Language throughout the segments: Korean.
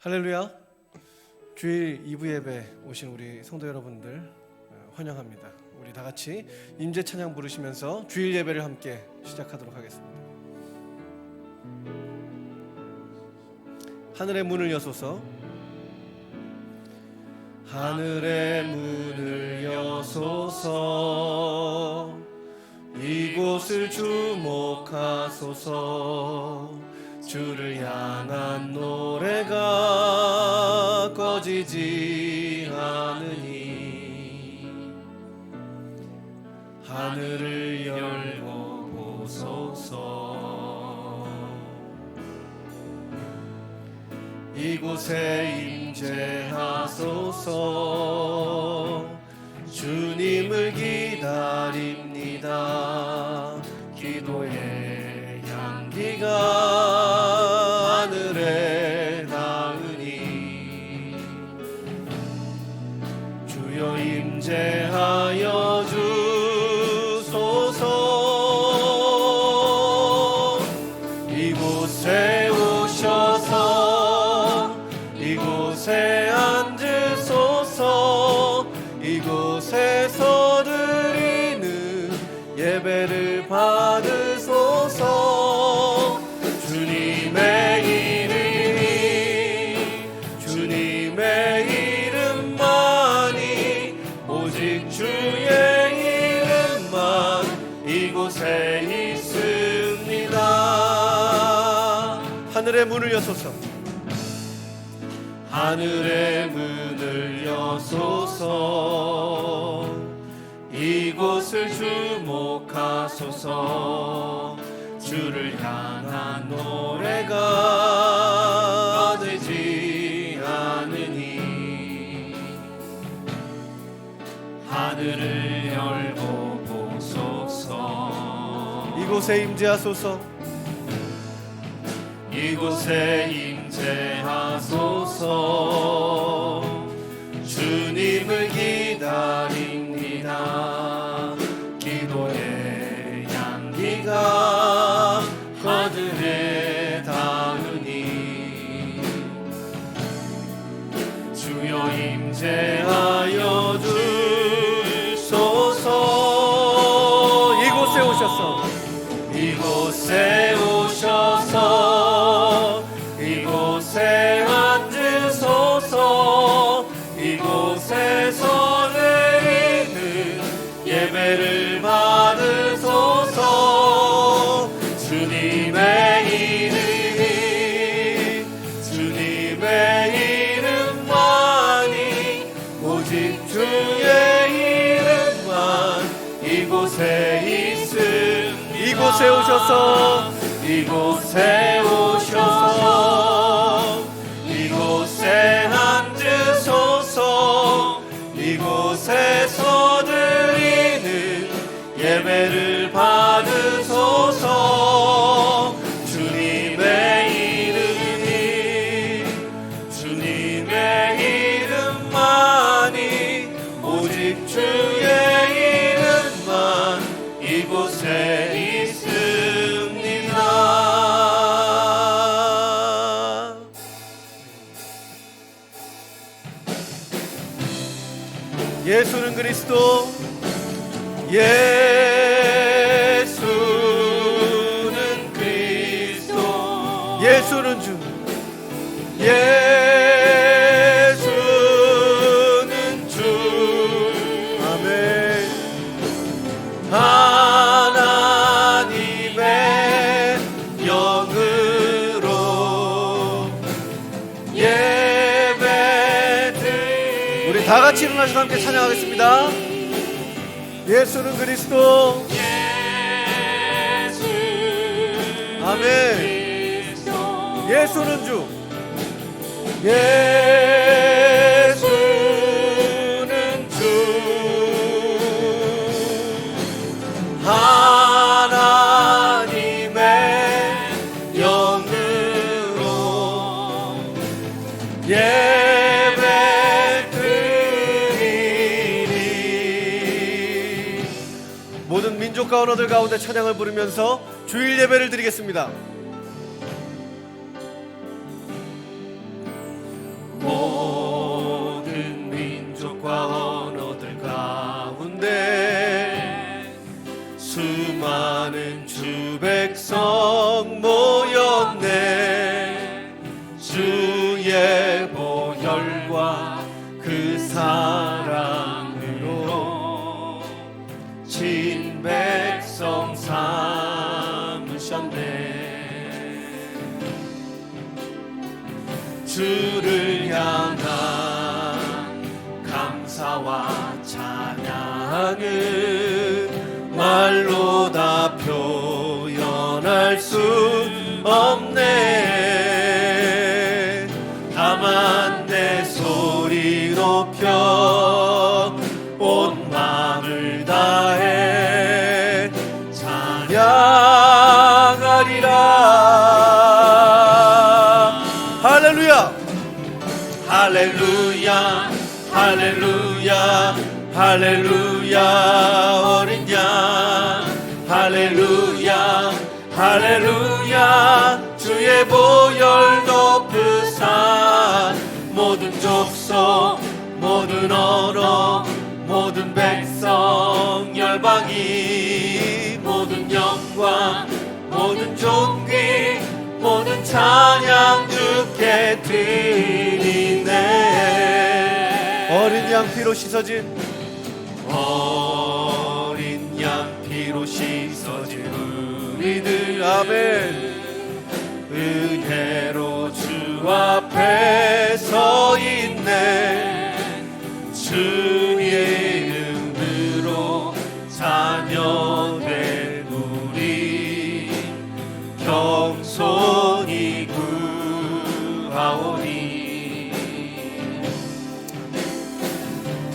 할렐루야. 주일 2부 예배 오신 우리 성도 여러분들 환영합니다. 우리 다 같이 임재 찬양 부르시면서 주일 예배를 함께 시작하도록 하겠습니다. 하늘의 문을 여소서, 하늘의 문을 여소서, 이곳을 주목하소서. 주를 향한 노래가 꺼지지 않으니 하늘을 열고 보소서. 이곳에 임재하소서. 주님을 기다립니다. 기도의 향기가 하늘에 닿으니 주여 임재하여 주소서. 이곳에 오셔서 이곳에 앉으소서. 이곳에서 드리는 예배를 받으소서. 주님의 이름만이 오직 주의 이름만 이곳에 있습니다. 하늘의 문을 여소서. 하늘의 문을 여소서. 이곳을 주목하소서. 주를 향한 노래가 되지 않으니 하늘을 열고 보소서. 이곳에 임재하소서. 이곳에 임재하소서. 주님을 기다립니다. 기도의 향기가 하늘에 닿으니 주여 임재하여 주소서. 이곳에 오셔서 이곳에 오셔서 이곳에 앉으소서. 이곳에서 드리는 예배를 받으소서. 주님의 이름만이 오직 주의 이름만 이곳에 있음. 이곳에 오셔서 이곳에 오셔서 이곳에 앉으소서. 이곳에서 드리는 예배를 받으소서. 주님의 이름만이 오직 주의 이름만 이곳에 있습니다. 예수는 그리스도, 예수는 그리스도, 예수는 주, 예수는 주. 아멘. 하나님의 영으로 예배드. 우리 다 같이 일어나서 함께 찬양하겠습니다. 예수는 그리스도, 아멘. 예수는 주, 예수는 주. 하나님의 영으로 예배드리니. 모든 민족과 언어들 가운데 찬양을 부르면서 주일 예배를 드리겠습니다. 주의 보혈과 그 사랑으로 진 백성 삼으셨네. 주를 향한 감사와 찬양을 말로 다 표현할 수 없네. 다만 내 소리 높여 온 마음을 다해 찬양하리라. 할렐루야, 할렐루야, 할렐루야, 할렐루야. 어린 양 할렐루야, 할렐루야. 주의 보혈 높으사 모든 족속 모든 언어 모든 백성 열방이 모든 영광 모든 존귀 모든 찬양 주께 드리네. 어린 양 피로 씻어진 어린 양 피로 씻어진 우리들 아멘. 은혜로 주 앞에 서 있네. 주의 이름으로 자녀된 우리 겸손히 구하오니.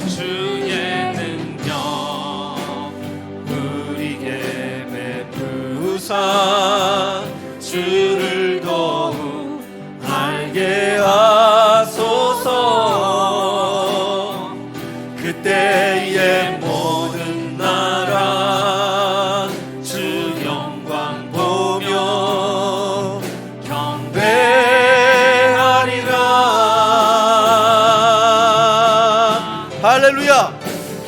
주의 능력 우리에게 베푸사 주를 더욱 알게 하소서. 그때의 모든 나라 주 영광 보며 경배하리라. 할렐루야,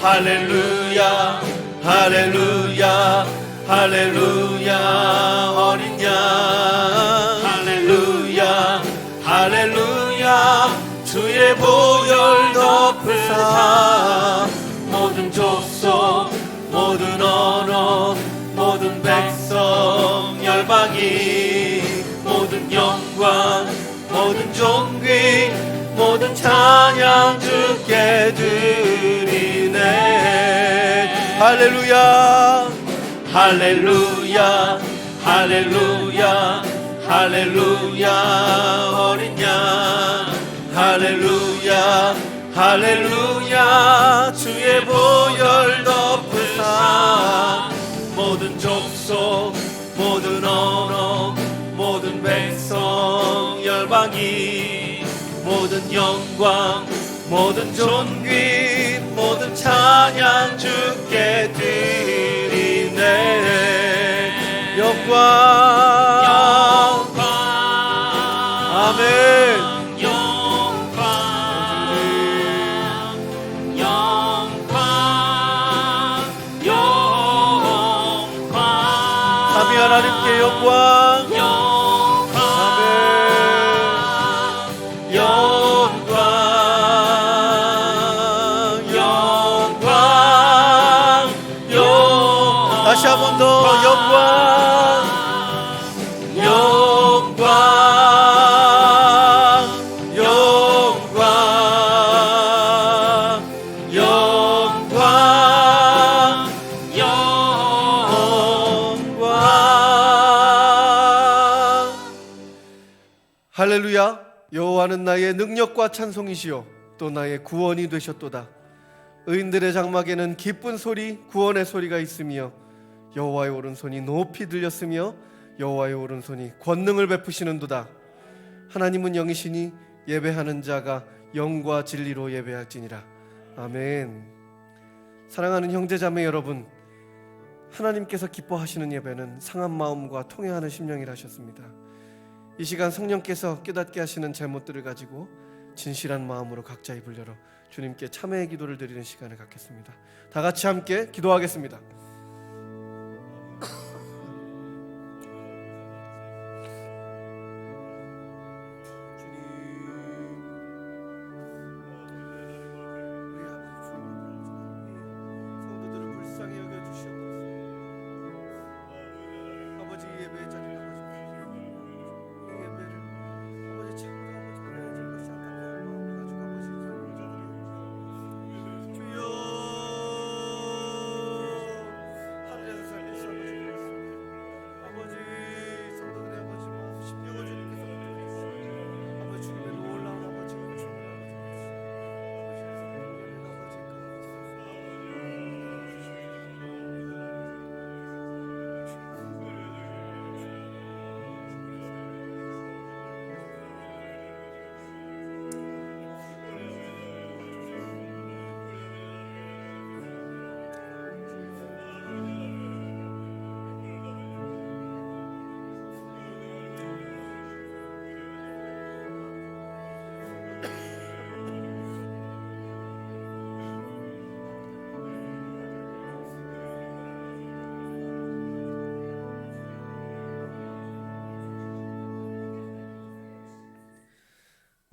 할렐루야, 할렐루야, 할렐루야. 어린 양 할렐루야, 할렐루야. 주의 보혈 덮으사 모든 족속 모든 언어 모든 백성 열방이 모든 영광 모든 존귀 모든 찬양 주께 드리네. 할렐루야, 할렐루야, 할렐루야, 할렐루야. 어린 양 할렐루야, 할렐루야. 주의 보혈 덮으사 모든 족속 모든 언어 모든 백성 열방이 모든 영광 모든 존귀 모든 찬양 주께 드리네. 영광, 영광 아멘. 영광 영광 영광 삼위 하나님께 영광, 영광 아멘. 영광 영광 영광. 다시 한 번 더 영광, 영광 영광 영광 영광. 할렐루야. 여호와는 나의 능력과 찬송이시요 또 나의 구원이 되셨도다. 의인들의 장막에는 기쁜 소리 구원의 소리가 있으며 여호와의 오른손이 높이 들렸으며 여호와의 오른손이 권능을 베푸시는도다. 하나님은 영이시니 예배하는 자가 영과 진리로 예배할지니라. 아멘. 사랑하는 형제자매 여러분, 하나님께서 기뻐하시는 예배는 상한 마음과 통회하는 심령이라 하셨습니다. 이 시간 성령께서 깨닫게 하시는 잘못들을 가지고 진실한 마음으로 각자 입을 열어 주님께 참회의 기도를 드리는 시간을 갖겠습니다. 다 같이 함께 기도하겠습니다. 주님,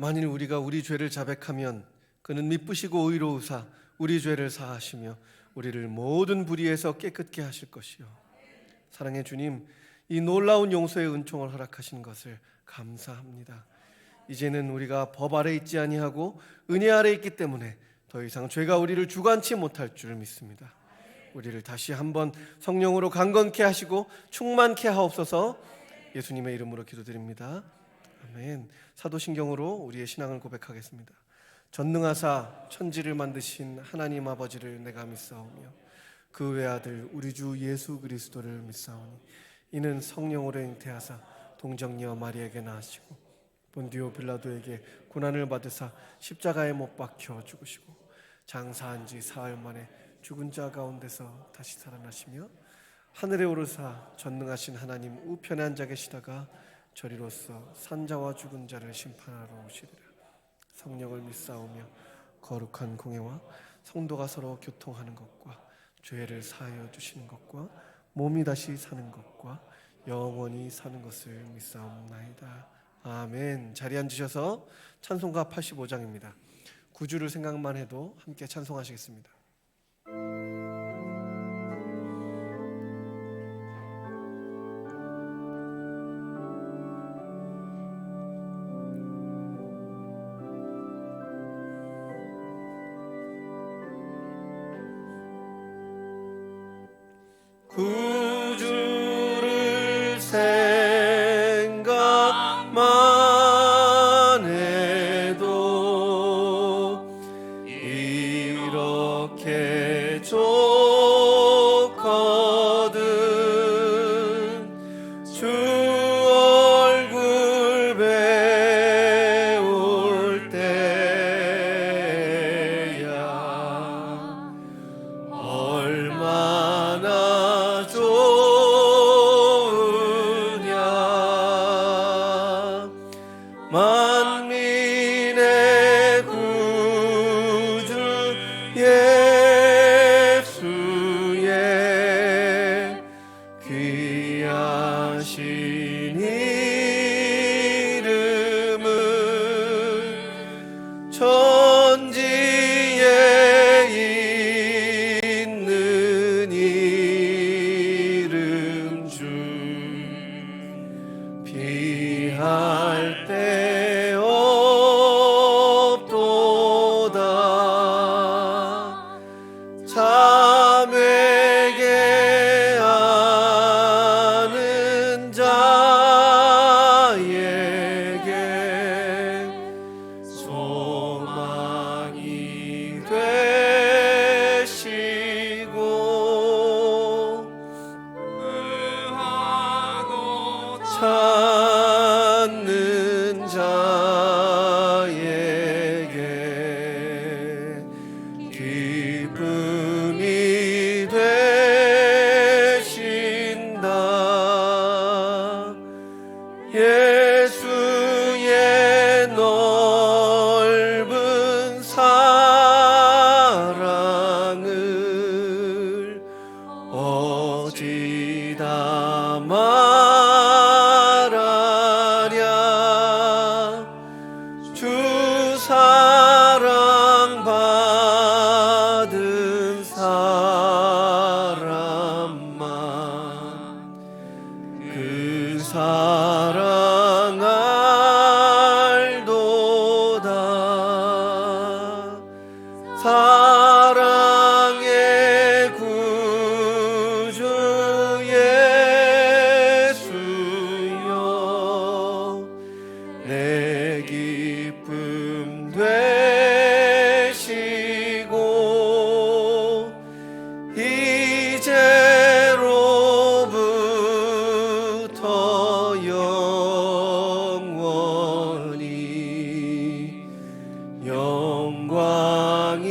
만일 우리가 우리 죄를 자백하면 그는 미쁘시고 의로우사 우리 죄를 사하시며 우리를 모든 불의에서 깨끗게 하실 것이요. 사랑의 주님, 이 놀라운 용서의 은총을 허락하신 것을 감사합니다. 이제는 우리가 법 아래 있지 아니하고 은혜 아래 있기 때문에 더 이상 죄가 우리를 주관치 못할 줄 믿습니다. 우리를 다시 한번 성령으로 강건케 하시고 충만케 하옵소서. 예수님의 이름으로 기도드립니다. 아멘. 사도신경으로 우리의 신앙을 고백하겠습니다. 전능하사 천지를 만드신 하나님 아버지를 내가 믿사오며 그 외아들 우리 주 예수 그리스도를 믿사오니 이는 성령으로 잉태하사 동정녀 마리에게 나시고 본디오 빌라도에게 고난을 받으사 십자가에 못 박혀 죽으시고 장사한 지 사흘 만에 죽은 자 가운데서 다시 살아나시며 하늘에 오르사 전능하신 하나님 우편에 앉아 계시다가 저리로서 산자와 죽은 자를 심판하러 오시리라. 성령을 믿사오며 거룩한 공예와 성도가 서로 교통하는 것과 죄를 사하여 주시는 것과 몸이 다시 사는 것과 영원히 사는 것을 믿사옵나이다. 아멘. 자리에 앉으셔서 찬송가 85장입니다. 구주를 생각만 해도 함께 찬송하시겠습니다. 구주를 생각만 해도 이렇게 좋거든. 주 얼굴 배울 때야 얼마나 좋으냐. 만민의 구주 예수의 귀하신 이름은 천지에 있는 이름 중 비할 데 없도다. 자매게 아는 자에게 소망이 되시고 찾는 자에게 기쁨이 되신다. 예수의 넓은 사랑을 어찌다 말하랴. 주 사랑 받은 사람만 그 사랑 알도다. 사랑의 구주 예수여 내 기쁨 되시고 이제로부터 영원히 영광이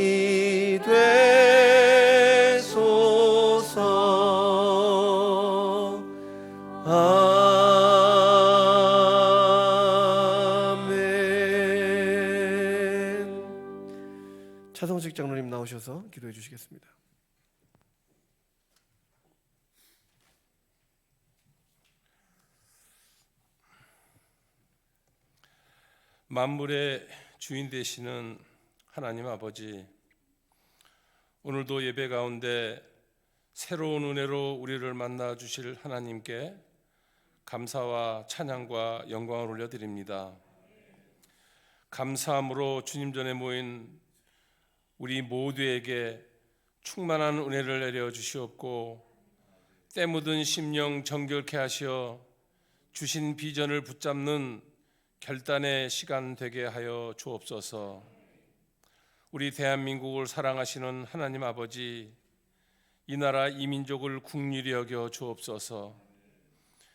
되소서. 아멘. 차성식 장로님 나오셔서 기도해 주시겠습니다. 만물의 주인 되시는 하나님 아버지, 오늘도 예배 가운데 새로운 은혜로 우리를 만나 주실 하나님께 감사와 찬양과 영광을 올려드립니다. 감사함으로 주님 전에 모인 우리 모두에게 충만한 은혜를 내려 주시옵고, 때 묻은 심령 정결케 하시어 주신 비전을 붙잡는 결단의 시간 되게 하여 주옵소서. 우리 대한민국을 사랑하시는 하나님 아버지, 이 나라 이 민족을 국률이 여겨 주옵소서.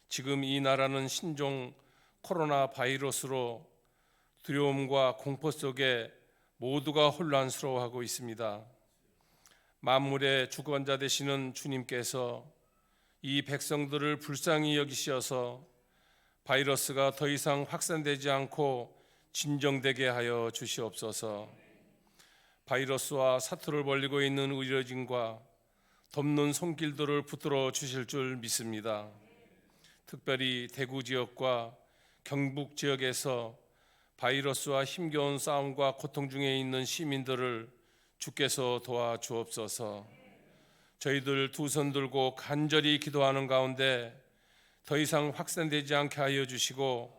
지금 이 나라는 신종 코로나 바이러스로 두려움과 공포 속에 모두가 혼란스러워하고 있습니다. 만물의 주권자 되시는 주님께서 이 백성들을 불쌍히 여기시어서 바이러스가 더 이상 확산되지 않고 진정되게 하여 주시옵소서. 바이러스와 사투를 벌이고 있는 의료진과 돕는 손길들을 붙들어 주실 줄 믿습니다. 특별히 대구 지역과 경북 지역에서 바이러스와 힘겨운 싸움과 고통 중에 있는 시민들을 주께서 도와주옵소서. 저희들 두 손 들고 간절히 기도하는 가운데 더 이상 확산되지 않게 하여 주시고,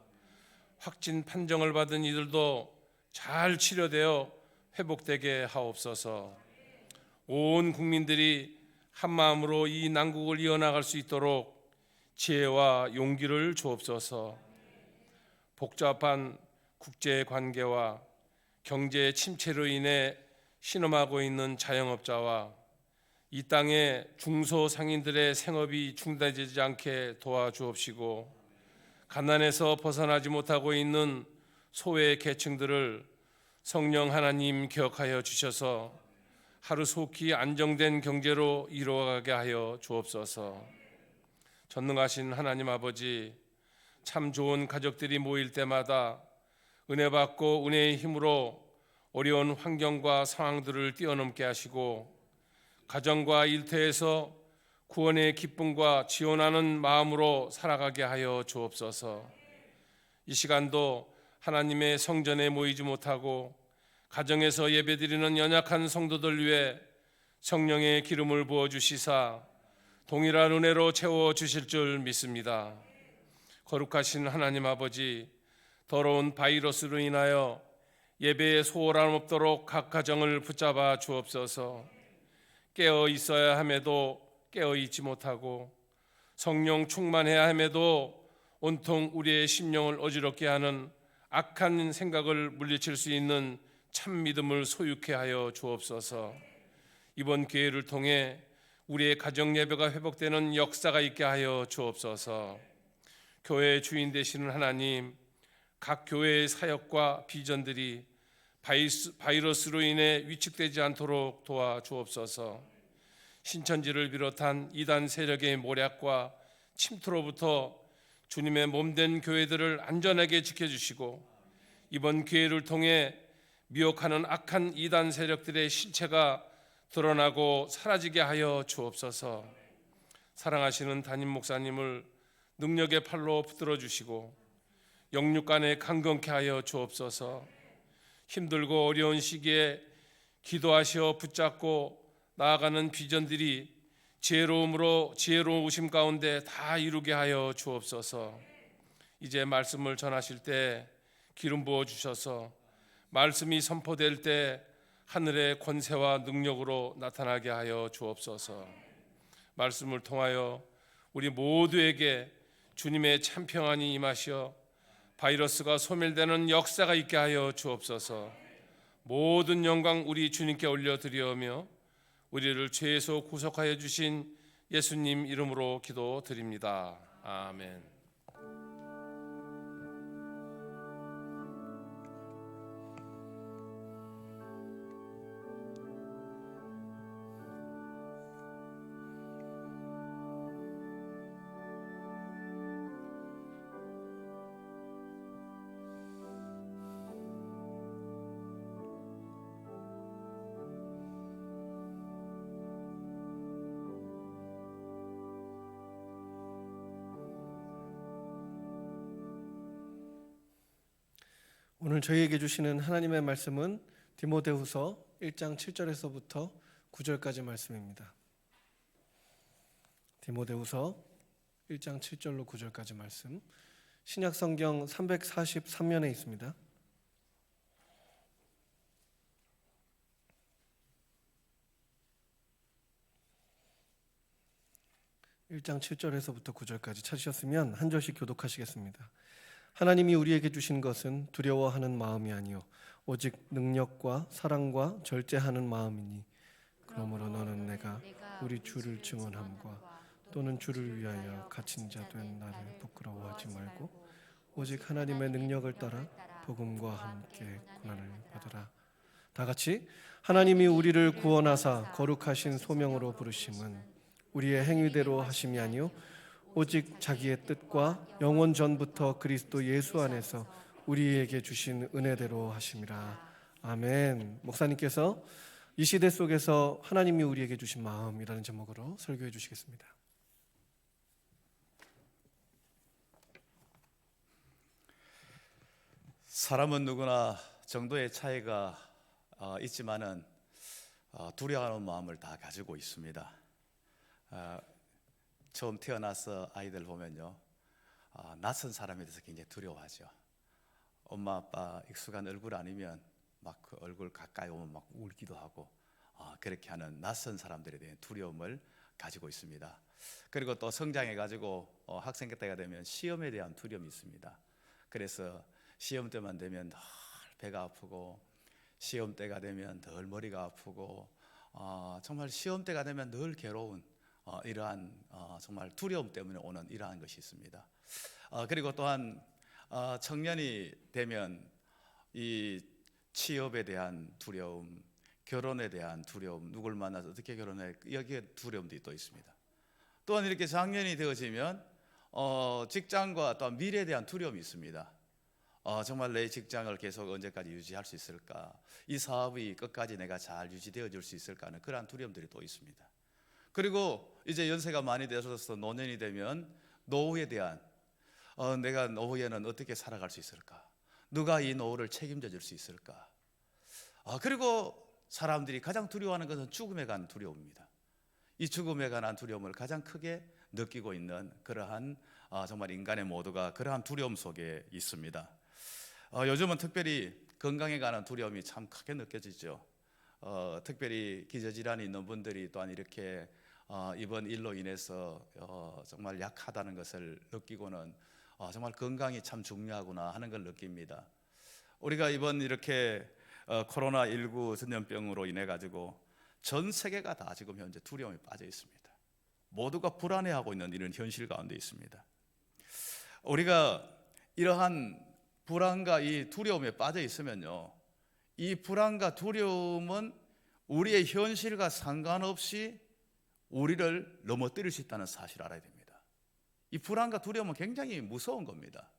확진 판정을 받은 이들도 잘 치료되어 회복되게 하옵소서. 온 국민들이 한 마음으로 이 난국을 이어나갈 수 있도록 지혜와 용기를 주옵소서. 복잡한 국제 관계와 경제 침체로 인해 신음하고 있는 자영업자와 이 땅의 중소상인들의 생업이 중단되지 않게 도와주옵시고, 가난에서 벗어나지 못하고 있는 소외 계층들을 성령 하나님 기억하여 주셔서 하루속히 안정된 경제로 이루어가게 하여 주옵소서. 전능하신 하나님 아버지, 참 좋은 가족들이 모일 때마다 은혜 받고 은혜의 힘으로 어려운 환경과 상황들을 뛰어넘게 하시고, 가정과 일터에서 구원의 기쁨과 지원하는 마음으로 살아가게 하여 주옵소서. 이 시간도 하나님의 성전에 모이지 못하고 가정에서 예배드리는 연약한 성도들 위해 성령의 기름을 부어주시사 동일한 은혜로 채워주실 줄 믿습니다. 거룩하신 하나님 아버지, 더러운 바이러스로 인하여 예배에 소홀함 없도록 각 가정을 붙잡아 주옵소서. 깨어 있어야 함에도 깨어 있지 못하고, 성령 충만해야 함에도 온통 우리의 심령을 어지럽게 하는 악한 생각을 물리칠 수 있는 참 믿음을 소유케 하여 주옵소서. 이번 기회를 통해 우리의 가정 예배가 회복되는 역사가 있게 하여 주옵소서. 교회의 주인 되시는 하나님, 각 교회의 사역과 비전들이 바이러스로 인해 위축되지 않도록 도와주옵소서. 신천지를 비롯한 이단 세력의 모략과 침투로부터 주님의 몸된 교회들을 안전하게 지켜주시고, 이번 기회를 통해 미혹하는 악한 이단 세력들의 실체가 드러나고 사라지게 하여 주옵소서. 사랑하시는 담임 목사님을 능력의 팔로 붙들어 주시고 영육간에 강건케 하여 주옵소서. 힘들고 어려운 시기에 기도하시어 붙잡고 나아가는 비전들이 지혜로우심 가운데 다 이루게 하여 주옵소서. 이제 말씀을 전하실 때 기름 부어 주셔서 말씀이 선포될 때 하늘의 권세와 능력으로 나타나게 하여 주옵소서. 말씀을 통하여 우리 모두에게 주님의 참 평안이 임하시어 바이러스가 소멸되는 역사가 있게 하여 주옵소서. 모든 영광 우리 주님께 올려드리오며 우리를 죄에서 구속하여 주신 예수님 이름으로 기도드립니다. 아멘. 오늘 저희에게 주시는 하나님의 말씀은 디모데후서 1장 7절에서부터 9절까지 말씀입니다. 디모데후서 1장 7절로 9절까지 말씀, 신약 성경 343면에 있습니다. (1장 7절에서부터 9절까지) 찾으셨으면 한 절씩 교독하시겠습니다. 하나님이 우리에게 주신 것은 두려워하는 마음이 아니요 오직 능력과 사랑과 절제하는 마음이니 그러므로 너는 내가 우리 주를 증언함과 또는 주를 위하여 갇힌 자 된 나를 부끄러워하지 말고 오직 하나님의 능력을 따라 복음과 함께 고난을 받으라. 다 같이. 하나님이 우리를 구원하사 거룩하신 소명으로 부르심은 우리의 행위대로 하심이 아니요 오직 자기의 뜻과 영원 전부터 그리스도 예수 안에서 우리에게 주신 은혜대로 하심이라. 아멘. 목사님께서 이 시대 속에서 하나님이 우리에게 주신 마음이라는 제목으로 설교해 주시겠습니다. 사람은 누구나 정도의 차이가 있지만은 두려워하는 마음을 다 가지고 있습니다. 처음 태어나서 아이들 보면요, 낯선 사람에 대해서 굉장히 두려워하죠. 엄마 아빠 익숙한 얼굴 아니면 막 그 얼굴 가까이 오면 막 울기도 하고 그렇게 하는 낯선 사람들에 대한 두려움을 가지고 있습니다. 그리고 또 성장해 가지고 학생 때가 되면 시험에 대한 두려움이 있습니다. 그래서 시험 때만 되면 늘 배가 아프고 시험 때가 되면 늘 머리가 아프고 정말 시험 때가 되면 늘 괴로운 이러한 정말 두려움 때문에 오는 이러한 것이 있습니다. 그리고 또한 청년이 되면 이 취업에 대한 두려움, 결혼에 대한 두려움, 누굴 만나서 어떻게 결혼해, 여기에 두려움도 또 있습니다. 또한 이렇게 장년이 되어지면 직장과 또한 미래에 대한 두려움이 있습니다. 정말 내 직장을 계속 언제까지 유지할 수 있을까, 이 사업이 끝까지 내가 잘 유지되어 줄 수 있을까 하는 그러한 두려움들이 또 있습니다. 그리고 이제 연세가 많이 되어서 노년이 되면 노후에 대한 내가 노후에는 어떻게 살아갈 수 있을까, 누가 이 노후를 책임져 줄 수 있을까. 그리고 사람들이 가장 두려워하는 것은 죽음에 관한 두려움입니다. 이 죽음에 관한 두려움을 가장 크게 느끼고 있는 그러한 정말 인간의 모두가 그러한 두려움 속에 있습니다. 요즘은 특별히 건강에 관한 두려움이 참 크게 느껴지죠. 특별히 기저질환이 있는 분들이 또한 이렇게 이번 일로 인해서 정말 약하다는 것을 느끼고는 정말 건강이 참 중요하구나 하는 걸 느낍니다. 우리가 이번 이렇게 코로나19 전염병으로 인해 가지고 전 세계가 다 지금 현재 두려움에 빠져 있습니다. 모두가 불안해하고 있는 이런 현실 가운데 있습니다. 우리가 이러한 불안과 이 두려움에 빠져 있으면요, 이 불안과 두려움은 우리의 현실과 상관없이 우리를 넘어뜨릴 수 있다는 사실을 알아야 됩니다. 이 불안과 두려움은 굉장히 무서운 겁니다.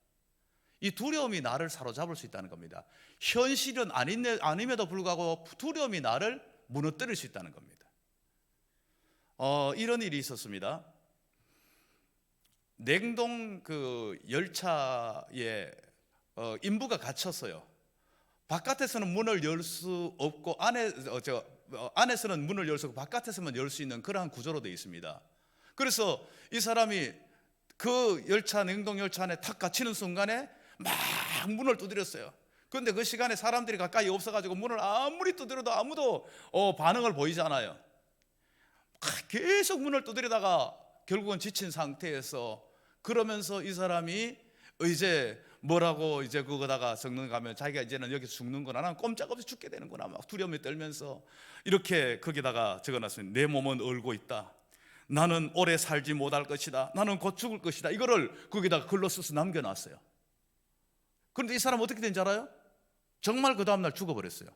이 두려움이 나를 사로잡을 수 있다는 겁니다. 현실은 아님에도 불구하고 두려움이 나를 무너뜨릴 수 있다는 겁니다. 이런 일이 있었습니다. 냉동 그 열차에 인부가 갇혔어요. 바깥에서는 문을 열 수 없고 안에서는 문을 열 수 없고 바깥에서만 열 수 있는 그러한 구조로 되어 있습니다. 그래서 이 사람이 그 열차, 냉동 열차 안에 탁 갇히는 순간에 막 문을 두드렸어요. 그런데 그 시간에 사람들이 가까이 없어가지고 문을 아무리 두드려도 아무도 반응을 보이지 않아요. 계속 문을 두드리다가 결국은 지친 상태에서, 그러면서 이 사람이 이제 뭐라고 이제 그거다가 적는가면 자기가 이제는 여기서 죽는구나, 나는 꼼짝없이 죽게 되는구나 막 두려움에 떨면서 이렇게 거기다가 적어놨습니다. 내 몸은 얼고 있다, 나는 오래 살지 못할 것이다, 나는 곧 죽을 것이다. 이거를 거기다가 글로 써서 남겨놨어요. 그런데 이 사람 어떻게 된지 알아요? 정말 그 다음날 죽어버렸어요.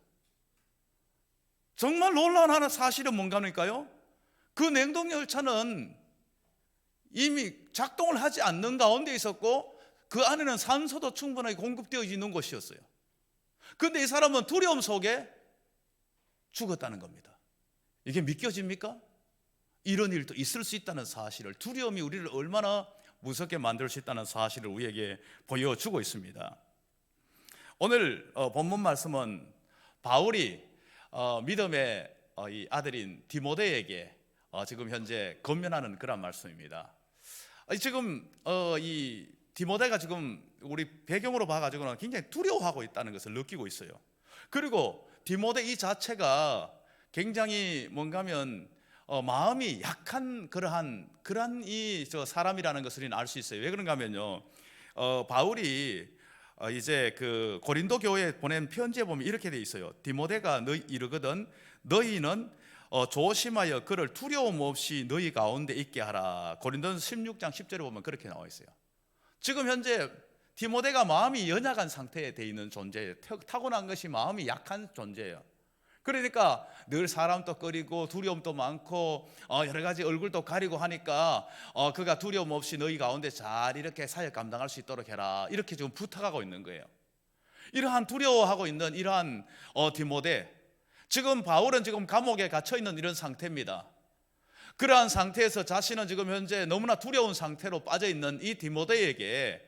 정말 놀라운 하나 사실은 뭔가 하니까요, 그 냉동열차는 이미 작동을 하지 않는 가운데 있었고 그 안에는 산소도 충분하게 공급되어 있는 곳이었어요. 그런데 이 사람은 두려움 속에 죽었다는 겁니다. 이게 믿겨집니까? 이런 일도 있을 수 있다는 사실을, 두려움이 우리를 얼마나 무섭게 만들 수 있다는 사실을 우리에게 보여주고 있습니다. 오늘 본문 말씀은 바울이 믿음의 이 아들인 디모데에게 지금 현재 권면하는 그런 말씀입니다. 지금 이 디모데가 지금 우리 배경으로 봐가지고는 굉장히 두려워하고 있다는 것을 느끼고 있어요. 그리고 디모데 이 자체가 굉장히 뭔가 하면 마음이 약한 그러한 이 사람이라는 것을 알 수 있어요. 왜 그런가 하면요, 바울이 이제 그 고린도 교회에 보낸 편지에 보면 이렇게 돼 있어요. 디모데가 이르거든 너희는 조심하여 그를 두려움 없이 너희 가운데 있게 하라. 고린도서 16장 10절에 보면 그렇게 나와 있어요. 지금 현재 디모데가 마음이 연약한 상태에 돼 있는 존재예요. 타고난 것이 마음이 약한 존재예요. 그러니까 늘 사람도 꺼리고 두려움도 많고 여러 가지 얼굴도 가리고 하니까 그가 두려움 없이 너희 가운데 잘 이렇게 사역 감당할 수 있도록 해라, 이렇게 지금 부탁하고 있는 거예요. 이러한 두려워하고 있는 이러한 디모데, 지금 바울은 지금 감옥에 갇혀 있는 이런 상태입니다. 그러한 상태에서 자신은 지금 현재 너무나 두려운 상태로 빠져 있는 이 디모데에게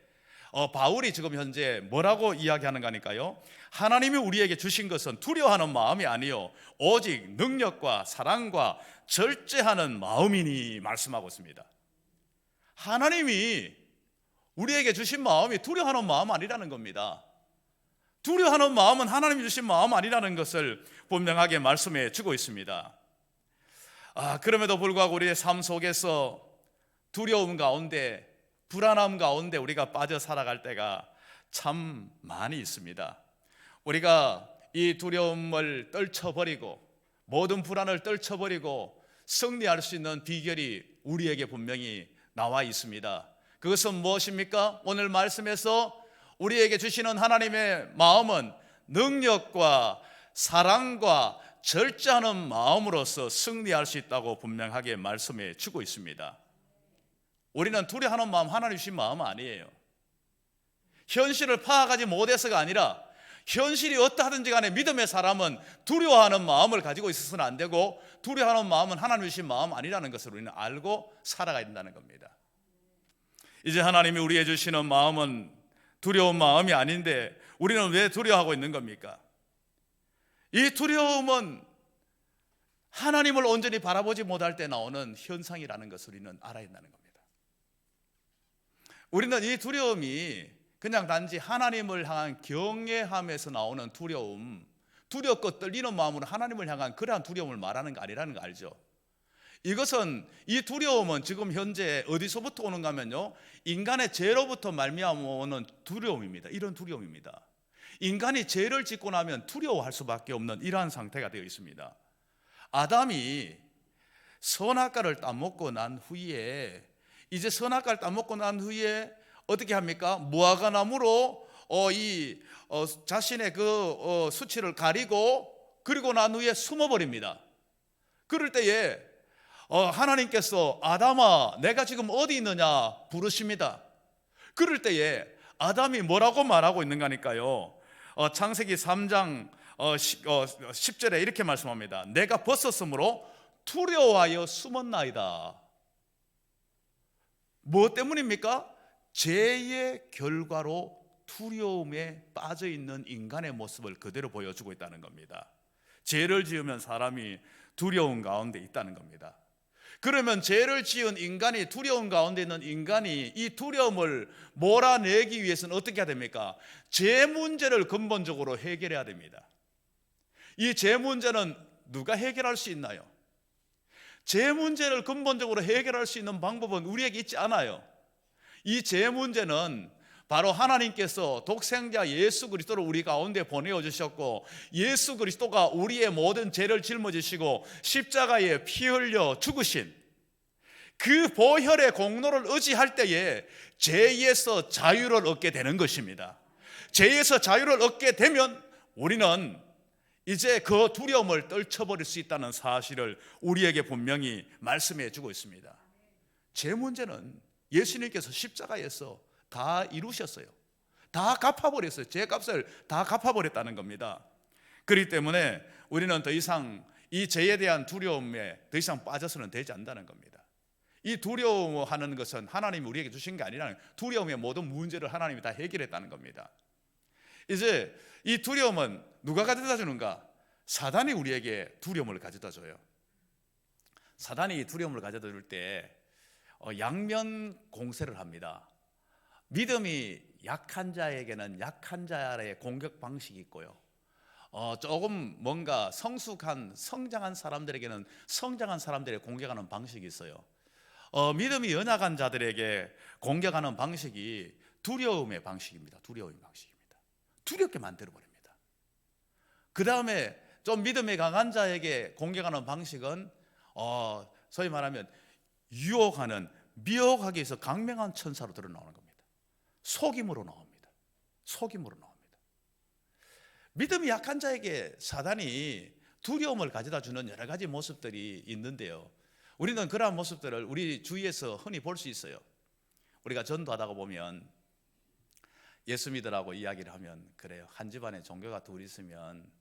바울이 지금 현재 뭐라고 이야기하는가 하니까요, 하나님이 우리에게 주신 것은 두려워하는 마음이 아니요 오직 능력과 사랑과 절제하는 마음이니 말씀하고 있습니다. 하나님이 우리에게 주신 마음이 두려워하는 마음 아니라는 겁니다. 두려워하는 마음은 하나님이 주신 마음 아니라는 것을 분명하게 말씀해 주고 있습니다. 그럼에도 불구하고 우리의 삶 속에서 두려움 가운데, 불안함 가운데 우리가 빠져 살아갈 때가 참 많이 있습니다. 우리가 이 두려움을 떨쳐버리고 모든 불안을 떨쳐버리고 승리할 수 있는 비결이 우리에게 분명히 나와 있습니다. 그것은 무엇입니까? 오늘 말씀에서 우리에게 주시는 하나님의 마음은 능력과 사랑과 절제하는 마음으로서 승리할 수 있다고 분명하게 말씀해 주고 있습니다. 우리는 두려워하는 마음 하나님 주신 마음 아니에요. 현실을 파악하지 못해서가 아니라 현실이 어떠하든지 간에 믿음의 사람은 두려워하는 마음을 가지고 있어서는 안 되고, 두려워하는 마음은 하나님 주신 마음 아니라는 것을 우리는 알고 살아가야 된다는 겁니다. 이제 하나님이 우리에게 주시는 마음은 두려운 마음이 아닌데 우리는 왜 두려워하고 있는 겁니까? 이 두려움은 하나님을 온전히 바라보지 못할 때 나오는 현상이라는 것을 우리는 알아야 한다는 겁니다. 우리는 이 두려움이 그냥 단지 하나님을 향한 경외함에서 나오는 두려움, 두렵고 떨리는 마음으로 하나님을 향한 그러한 두려움을 말하는 거 아니라는 거 알죠? 이것은, 이 두려움은 지금 현재 어디서부터 오는가 하면요, 인간의 죄로부터 말미암아 오는 두려움입니다. 이런 두려움입니다. 인간이 죄를 짓고 나면 두려워할 수밖에 없는 이러한 상태가 되어 있습니다. 아담이 선악과를 따먹고 난 후에, 이제 선악과를 따먹고 난 후에 어떻게 합니까? 무화과 나무로 자신의 그 수치를 가리고, 그리고 난 후에 숨어버립니다. 그럴 때에 하나님께서 아담아 내가 지금 어디 있느냐 부르십니다. 그럴 때에 아담이 뭐라고 말하고 있는가 하니까요, 창세기 3장 10절에 이렇게 말씀합니다. 내가 벗었으므로 두려워하여 숨었나이다. 무엇 때문입니까? 죄의 결과로 두려움에 빠져있는 인간의 모습을 그대로 보여주고 있다는 겁니다. 죄를 지으면 사람이 두려움 가운데 있다는 겁니다. 그러면 죄를 지은 인간이, 두려움 가운데 있는 인간이 이 두려움을 몰아내기 위해서는 어떻게 해야 됩니까? 죄 문제를 근본적으로 해결해야 됩니다. 이 죄 문제는 누가 해결할 수 있나요? 죄 문제를 근본적으로 해결할 수 있는 방법은 우리에게 있지 않아요. 이 죄 문제는 바로 하나님께서 독생자 예수 그리스도를 우리 가운데 보내어 주셨고, 예수 그리스도가 우리의 모든 죄를 짊어지시고 십자가에 피 흘려 죽으신 그 보혈의 공로를 의지할 때에 죄에서 자유를 얻게 되는 것입니다. 죄에서 자유를 얻게 되면 우리는 이제 그 두려움을 떨쳐버릴 수 있다는 사실을 우리에게 분명히 말씀해 주고 있습니다. 죄 문제는 예수님께서 십자가에서 다 이루셨어요. 다 갚아버렸어요. 죄값을 다 갚아버렸다는 겁니다. 그렇기 때문에 우리는 더 이상 이 죄에 대한 두려움에 더 이상 빠져서는 되지 않는다는 겁니다. 이 두려워하는 것은 하나님이 우리에게 주신 게 아니라 두려움의 모든 문제를 하나님이 다 해결했다는 겁니다. 이제 이 두려움은 누가 가져다 주는가? 사단이 우리에게 두려움을 가져다 줘요. 사단이 두려움을 가져다 줄 때 양면 공세를 합니다. 믿음이 약한 자에게는 약한 자의 공격 방식이 있고요. 조금 뭔가 성숙한 성장한 사람들에게는 성장한 사람들의 공격하는 방식이 있어요. 믿음이 연약한 자들에게 공격하는 방식이 두려움의 방식입니다. 두려움의 방식입니다. 두렵게 만들어 버립니다. 그 다음에 좀 믿음이 강한 자에게 공격하는 방식은 소위 말하면 유혹하는, 미혹하기 위해서 강명한 천사로 드러나오는 겁니다. 속임으로 나옵니다. 속임으로 나옵니다. 믿음이 약한 자에게 사단이 두려움을 가져다 주는 여러 가지 모습들이 있는데요, 우리는 그러한 모습들을 우리 주위에서 흔히 볼 수 있어요. 우리가 전도하다가 보면 예수 믿으라고 이야기를 하면 그래요. 한 집안에 종교가 둘 있으면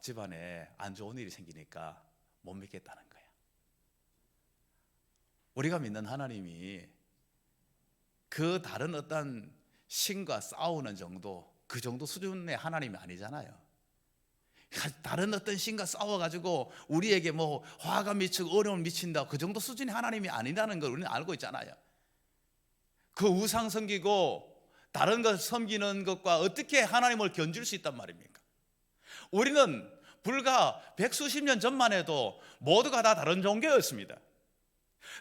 집안에 안 좋은 일이 생기니까 못 믿겠다는 거야. 우리가 믿는 하나님이 그 다른 어떤 신과 싸우는 정도, 그 정도 수준의 하나님이 아니잖아요. 다른 어떤 신과 싸워가지고 우리에게 뭐 화가 미치고 어려움을 미친다, 그 정도 수준의 하나님이 아니라는 걸 우리는 알고 있잖아요. 그 우상 섬기고 다른 것 섬기는 것과 어떻게 하나님을 견줄 수 있단 말입니까? 우리는 불과 백수십 년 전만 해도 모두가 다 다른 종교였습니다.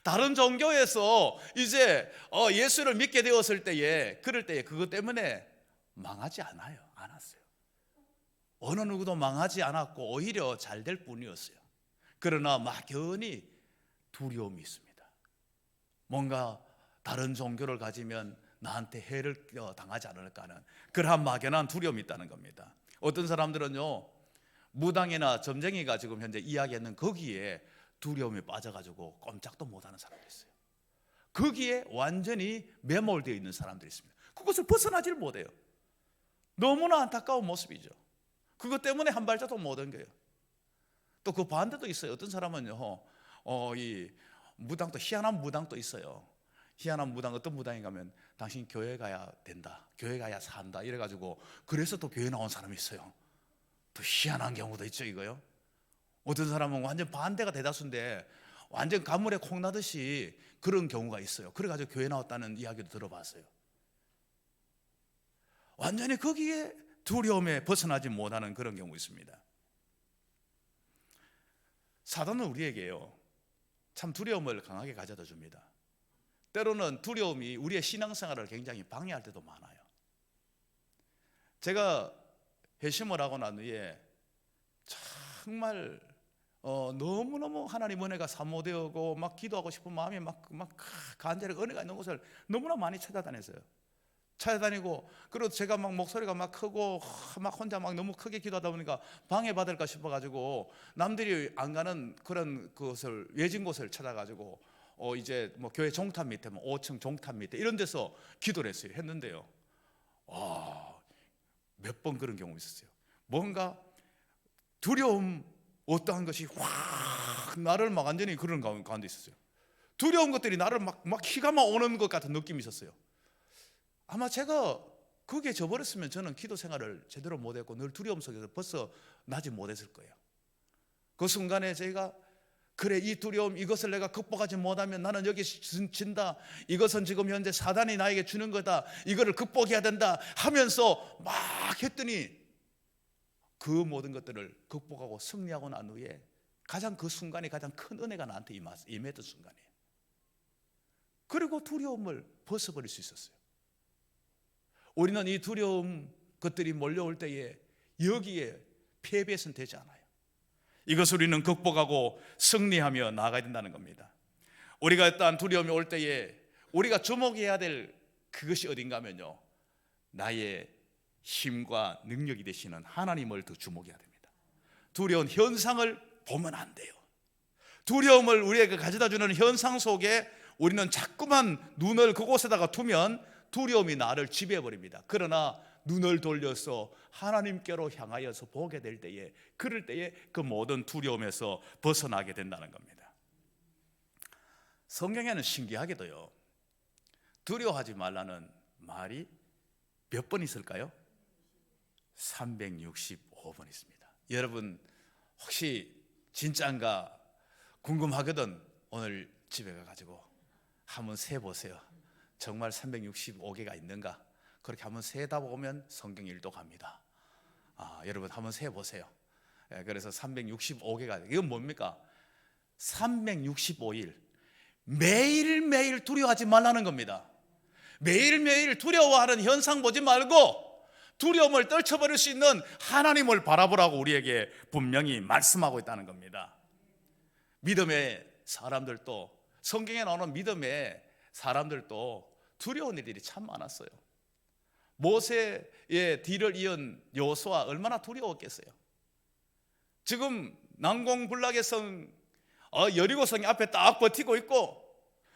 다른 종교에서 이제 예수를 믿게 되었을 때에, 그럴 때에 그것 때문에 망하지 않았어요. 어느 누구도 망하지 않았고 오히려 잘 될 뿐이었어요. 그러나 막연히 두려움이 있습니다. 뭔가 다른 종교를 가지면 나한테 해를 당하지 않을까 하는 그러한 막연한 두려움이 있다는 겁니다. 어떤 사람들은요, 무당이나 점쟁이가 지금 현재 이야기하는 거기에 두려움에 빠져가지고 꼼짝도 못하는 사람들이 있어요. 거기에 완전히 매몰되어 있는 사람들이 있습니다. 그것을 벗어나질 못해요. 너무나 안타까운 모습이죠. 그것 때문에 한 발자도 못 옮겨요. 또 그 반대도 있어요. 어떤 사람은요, 이 무당도, 희한한 무당도 있어요. 희한한 무당, 어떤 무당인가 하면 당신 교회 가야 된다, 교회 가야 산다 이래가지고 그래서 또 교회 나온 사람이 있어요. 또 희한한 경우도 있죠. 이거요. 어떤 사람은 완전 반대가 대다수인데 완전 가물에 콩 나듯이 그런 경우가 있어요. 그래가지고 교회 나왔다는 이야기도 들어봤어요. 완전히 거기에 두려움에 벗어나지 못하는 그런 경우 있습니다. 사단은 우리에게요, 참 두려움을 강하게 가져다 줍니다. 때로는 두려움이 우리의 신앙생활을 굉장히 방해할 때도 많아요. 제가 회심을 하고 난 후에 정말 너무너무 하나님 은혜가 사모되고 막 기도하고 싶은 마음이 막 간절히 은혜가 있는 곳을 너무나 많이 찾아다녔어요. 찾아다니고, 그리고 제가 막 목소리가 막 크고 막 혼자 막 너무 크게 기도하다 보니까 방해받을까 싶어가지고 남들이 안 가는 그런 곳을, 외진 곳을 찾아가지고 이제 뭐 교회 종탑 밑에, 뭐 5층 종탑 밑에 이런 데서 기도를 했는데요, 몇 번 그런 경우 있었어요. 뭔가 두려움, 어떠한 것이 확 나를 막 완전히 그런 가운데 있었어요. 두려운 것들이 나를 막 희가 오는 것 같은 느낌이 있었어요. 아마 제가 거기에 져버렸으면 저는 기도 생활을 제대로 못했고 늘 두려움 속에서 벗어나지 못했을 거예요. 그 순간에 제가 그래, 이 두려움, 이것을 내가 극복하지 못하면 나는 여기 진다, 이것은 지금 현재 사단이 나에게 주는 거다, 이거를 극복해야 된다 하면서 막 했더니 그 모든 것들을 극복하고 승리하고 난 후에 가장 그 순간이 가장 큰 은혜가 나한테 임했던 순간이에요. 그리고 두려움을 벗어버릴 수 있었어요. 우리는 이 두려움 것들이 몰려올 때에 여기에 패배해서는 되지 않아요. 이것을 우리는 극복하고 승리하며 나아가야 된다는 겁니다. 우리가 어떠한 두려움이 올 때에 우리가 주목해야 될 그것이 어딘가 하면요, 나의 힘과 능력이 되시는 하나님을 더 주목해야 됩니다. 두려운 현상을 보면 안 돼요. 두려움을 우리에게 가져다주는 현상 속에 우리는 자꾸만 눈을 그곳에다가 두면 두려움이 나를 지배해버립니다. 그러나 눈을 돌려서 하나님께로 향하여서 보게 될 때에, 그럴 때에 그 모든 두려움에서 벗어나게 된다는 겁니다. 성경에는 신기하게도요, 두려워하지 말라는 말이 몇 번 있을까요? 365번 있습니다. 여러분 혹시 진짜인가 궁금하거든. 오늘 집에 가가지고 한번 세보세요. 정말 365개가 있는가? 그렇게 한번 세다 보면 성경 일독합니다. 여러분 한번 세보세요. 그래서 365개가 이건 뭡니까? 365일 매일매일 두려워하지 말라는 겁니다. 매일매일 두려워하는 현상 보지 말고 두려움을 떨쳐버릴 수 있는 하나님을 바라보라고 우리에게 분명히 말씀하고 있다는 겁니다. 믿음의 사람들도, 성경에 나오는 믿음의 사람들도 두려운 일들이 참 많았어요. 모세의 뒤를 이은 여호수아 얼마나 두려웠겠어요. 지금 난공불락의 성 여리고성이 앞에 딱 버티고 있고,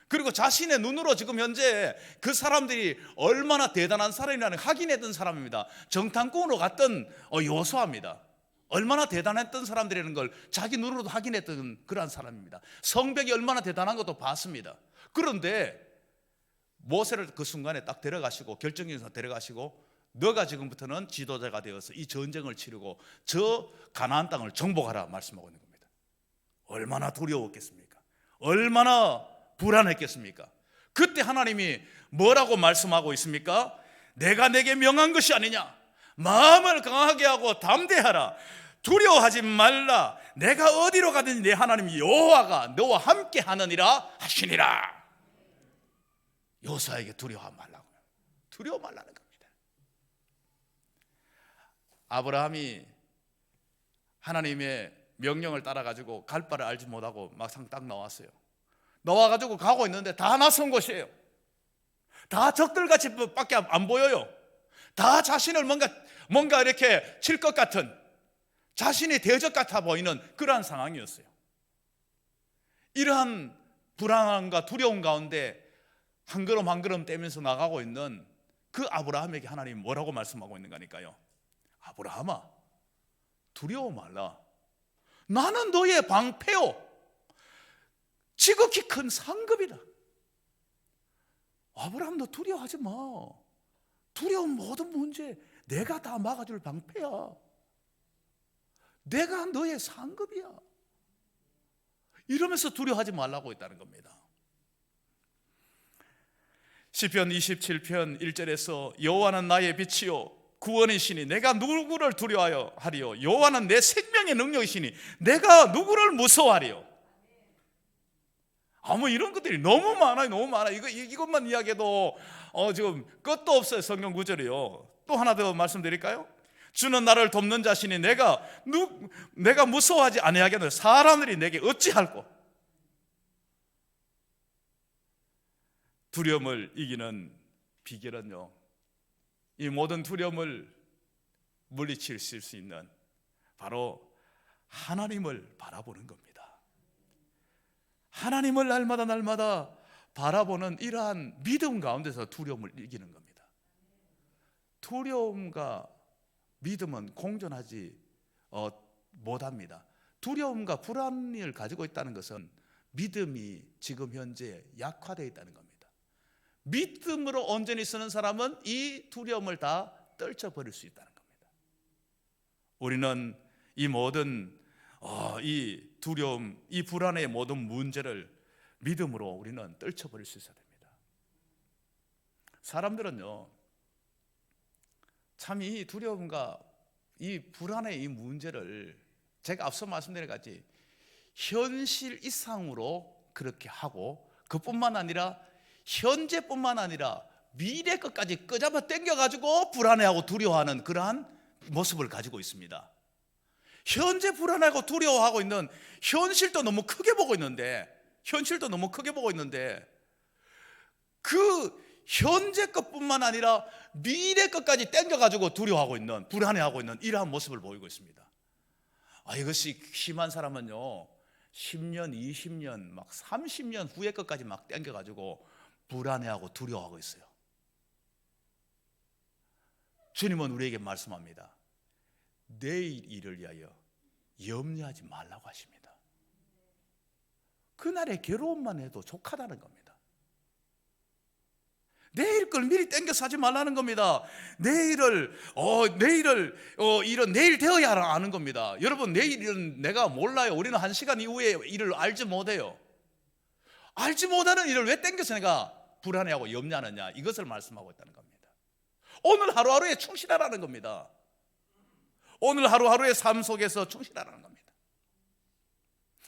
그리고 자신의 눈으로 지금 현재 그 사람들이 얼마나 대단한 사람이라는 확인했던 사람입니다. 정탐꾼으로 갔던 여호수아입니다. 얼마나 대단했던 사람들이라는 걸 자기 눈으로도 확인했던 그러한 사람입니다. 성벽이 얼마나 대단한 것도 봤습니다. 그런데 모세를 그 순간에 딱 데려가시고, 결정해서 데려가시고, 너가 지금부터는 지도자가 되어서 이 전쟁을 치르고 저 가나안 땅을 정복하라 말씀하고 있는 겁니다. 얼마나 두려웠겠습니까? 얼마나 불안했겠습니까? 그때 하나님이 뭐라고 말씀하고 있습니까? 내가 내게 명한 것이 아니냐? 마음을 강하게 하고 담대하라. 두려워하지 말라. 내가 어디로 가든지 내 하나님 여호와가 너와 함께 하느니라 하시니라. 여호수아에게 두려워 말라고요. 두려워 말라는 겁니다. 아브라함이 하나님의 명령을 따라가지고 갈 바를 알지 못하고 막상 딱 나왔어요. 나와가지고 가고 있는데 다 낯선 곳이에요. 다 적들같이 밖에 안 보여요. 다 자신을 뭔가 이렇게 칠 것 같은, 자신이 대적 같아 보이는 그러한 상황이었어요. 이러한 불안함과 두려움 가운데 한 걸음 한 걸음 떼면서 나가고 있는 그 아브라함에게 하나님 뭐라고 말씀하고 있는 거니까요? 아브라함아, 두려워 말라. 나는 너의 방패요, 지극히 큰 상급이다. 아브라함, 너 두려워하지 마. 두려운 모든 문제 내가 다 막아줄 방패야. 내가 너의 상급이야. 이러면서 두려워하지 말라고 했다는 겁니다. 시편 27편 1절에서 여호와는 나의 빛이요 구원이시니 내가 누구를 두려워하여 하리요? 여호와는 내 생명의 능력이시니 내가 누구를 무서워하리요? 이런 것들이 너무 많아요. 너무 많아요. 이것만 이야기해도 지금 끝도 없어요. 성경 구절이요. 또 하나 더 말씀드릴까요? 주는 나를 돕는 자신이 내가 무서워하지 아니하겠노? 사람들이 내게 어찌할꼬? 두려움을 이기는 비결은요, 이 모든 두려움을 물리칠 수 있는 바로 하나님을 바라보는 겁니다. 하나님을 날마다 바라보는 이러한 믿음 가운데서 두려움을 이기는 겁니다. 두려움과 믿음은 공존하지 못합니다. 두려움과 불안을 가지고 있다는 것은 믿음이 지금 현재 약화되어 있다는 겁니다. 믿음으로 온전히 서는 사람은 이 두려움을 다 떨쳐버릴 수 있다는 겁니다. 우리는 이 모든 이 두려움, 이 불안의 모든 문제를 믿음으로 우리는 떨쳐버릴 수 있어야 됩니다. 사람들은요, 참 이 두려움과 이 불안의 이 문제를 제가 앞서 말씀드린 같이 현실 이상으로 그렇게 하고, 그뿐만 아니라 현재뿐만 아니라 미래 것까지 끄잡아 당겨가지고 불안해하고 두려워하는 그러한 모습을 가지고 있습니다. 현재 불안하고 두려워하고 있는 현실도 너무 크게 보고 있는데 그 현재 것뿐만 아니라 미래 것까지 당겨가지고 두려워하고 있는, 불안해하고 있는 이러한 모습을 보이고 있습니다. 이것이 심한 사람은요, 10년, 20년, 막 30년 후의 것까지 막 당겨가지고 불안해하고 두려워하고 있어요. 주님은 우리에게 말씀합니다. 내일 일을 위하여 염려하지 말라고 하십니다. 그날의 괴로움만 해도 족하다는 겁니다. 내일 걸 미리 땡겨서 하지 말라는 겁니다. 내일을 내일 되어야 아는 겁니다. 여러분, 내일은 내가 몰라요. 우리는 1시간 이후에 일을 알지 못해요. 알지 못하는 일을 왜 땡겨서 내가 불안해하고 염려하느냐, 이것을 말씀하고 있다는 겁니다. 오늘 하루하루에 충실하라는 겁니다. 오늘 하루하루의 삶 속에서 충실하라는 겁니다.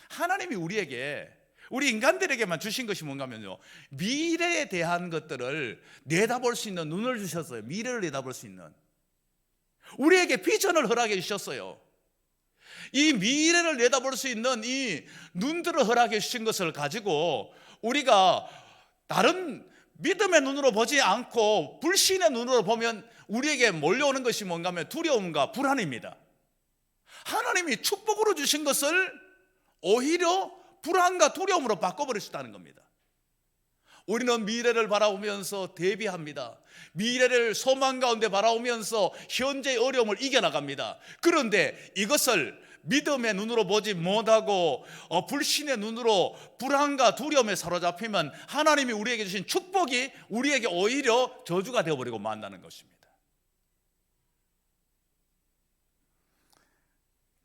하나님이 우리 인간들에게만 주신 것이 뭔가 하면요, 미래에 대한 것들을 내다볼 수 있는 눈을 주셨어요. 미래를 내다볼 수 있는, 우리에게 비전을 허락해 주셨어요. 이 미래를 내다볼 수 있는 이 눈들을 허락해 주신 것을 가지고 우리가 다른 믿음의 눈으로 보지 않고 불신의 눈으로 보면 우리에게 몰려오는 것이 뭔가 하면 두려움과 불안입니다. 하나님이 축복으로 주신 것을 오히려 불안과 두려움으로 바꿔버리셨다는 겁니다. 우리는 미래를 바라보면서 대비합니다. 미래를 소망 가운데 바라보면서 현재의 어려움을 이겨나갑니다. 그런데 이것을 믿음의 눈으로 보지 못하고 불신의 눈으로 불안과 두려움에 사로잡히면 하나님이 우리에게 주신 축복이 우리에게 오히려 저주가 되어버리고 만다는 것입니다.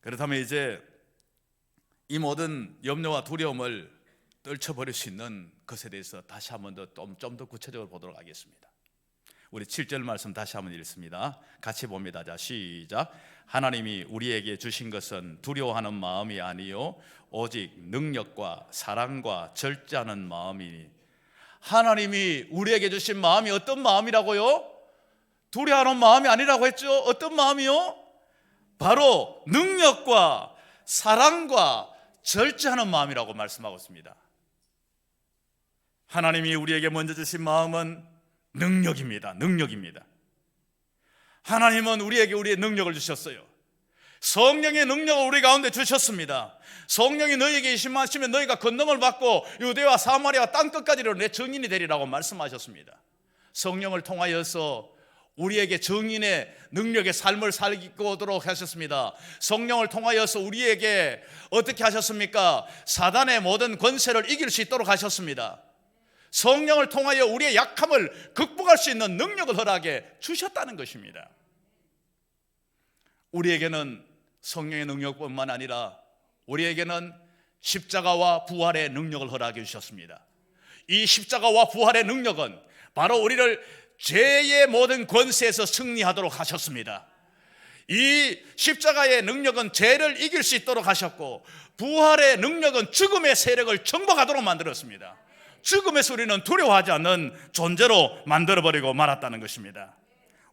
그렇다면 이제 이 모든 염려와 두려움을 떨쳐버릴 수 있는 것에 대해서 다시 한번 좀 더 구체적으로 보도록 하겠습니다. 우리 7절 말씀 다시 한번 읽습니다. 같이 봅니다. 자, 시작. 하나님이 우리에게 주신 것은 두려워하는 마음이 아니요 오직 능력과 사랑과 절제하는 마음이니. 하나님이 우리에게 주신 마음이 어떤 마음이라고요? 두려워하는 마음이 아니라고 했죠. 어떤 마음이요? 바로 능력과 사랑과 절제하는 마음이라고 말씀하고 있습니다. 하나님이 우리에게 먼저 주신 마음은 능력입니다. 능력입니다. 하나님은 우리에게 우리의 능력을 주셨어요. 성령의 능력을 우리 가운데 주셨습니다. 성령이 너희에게 임하시면 너희가 권능을 받고 유대와 사마리아 땅끝까지로 내 증인이 되리라고 말씀하셨습니다. 성령을 통하여서 우리에게 증인의 능력의 삶을 살고도록 하셨습니다. 성령을 통하여서 우리에게 어떻게 하셨습니까? 사단의 모든 권세를 이길 수 있도록 하셨습니다. 성령을 통하여 우리의 약함을 극복할 수 있는 능력을 허락해 주셨다는 것입니다. 우리에게는 성령의 능력뿐만 아니라 우리에게는 십자가와 부활의 능력을 허락해 주셨습니다. 이 십자가와 부활의 능력은 바로 우리를 죄의 모든 권세에서 승리하도록 하셨습니다. 이 십자가의 능력은 죄를 이길 수 있도록 하셨고, 부활의 능력은 죽음의 세력을 정복하도록 만들었습니다. 죽음에서 우리는 두려워하지 않는 존재로 만들어버리고 말았다는 것입니다.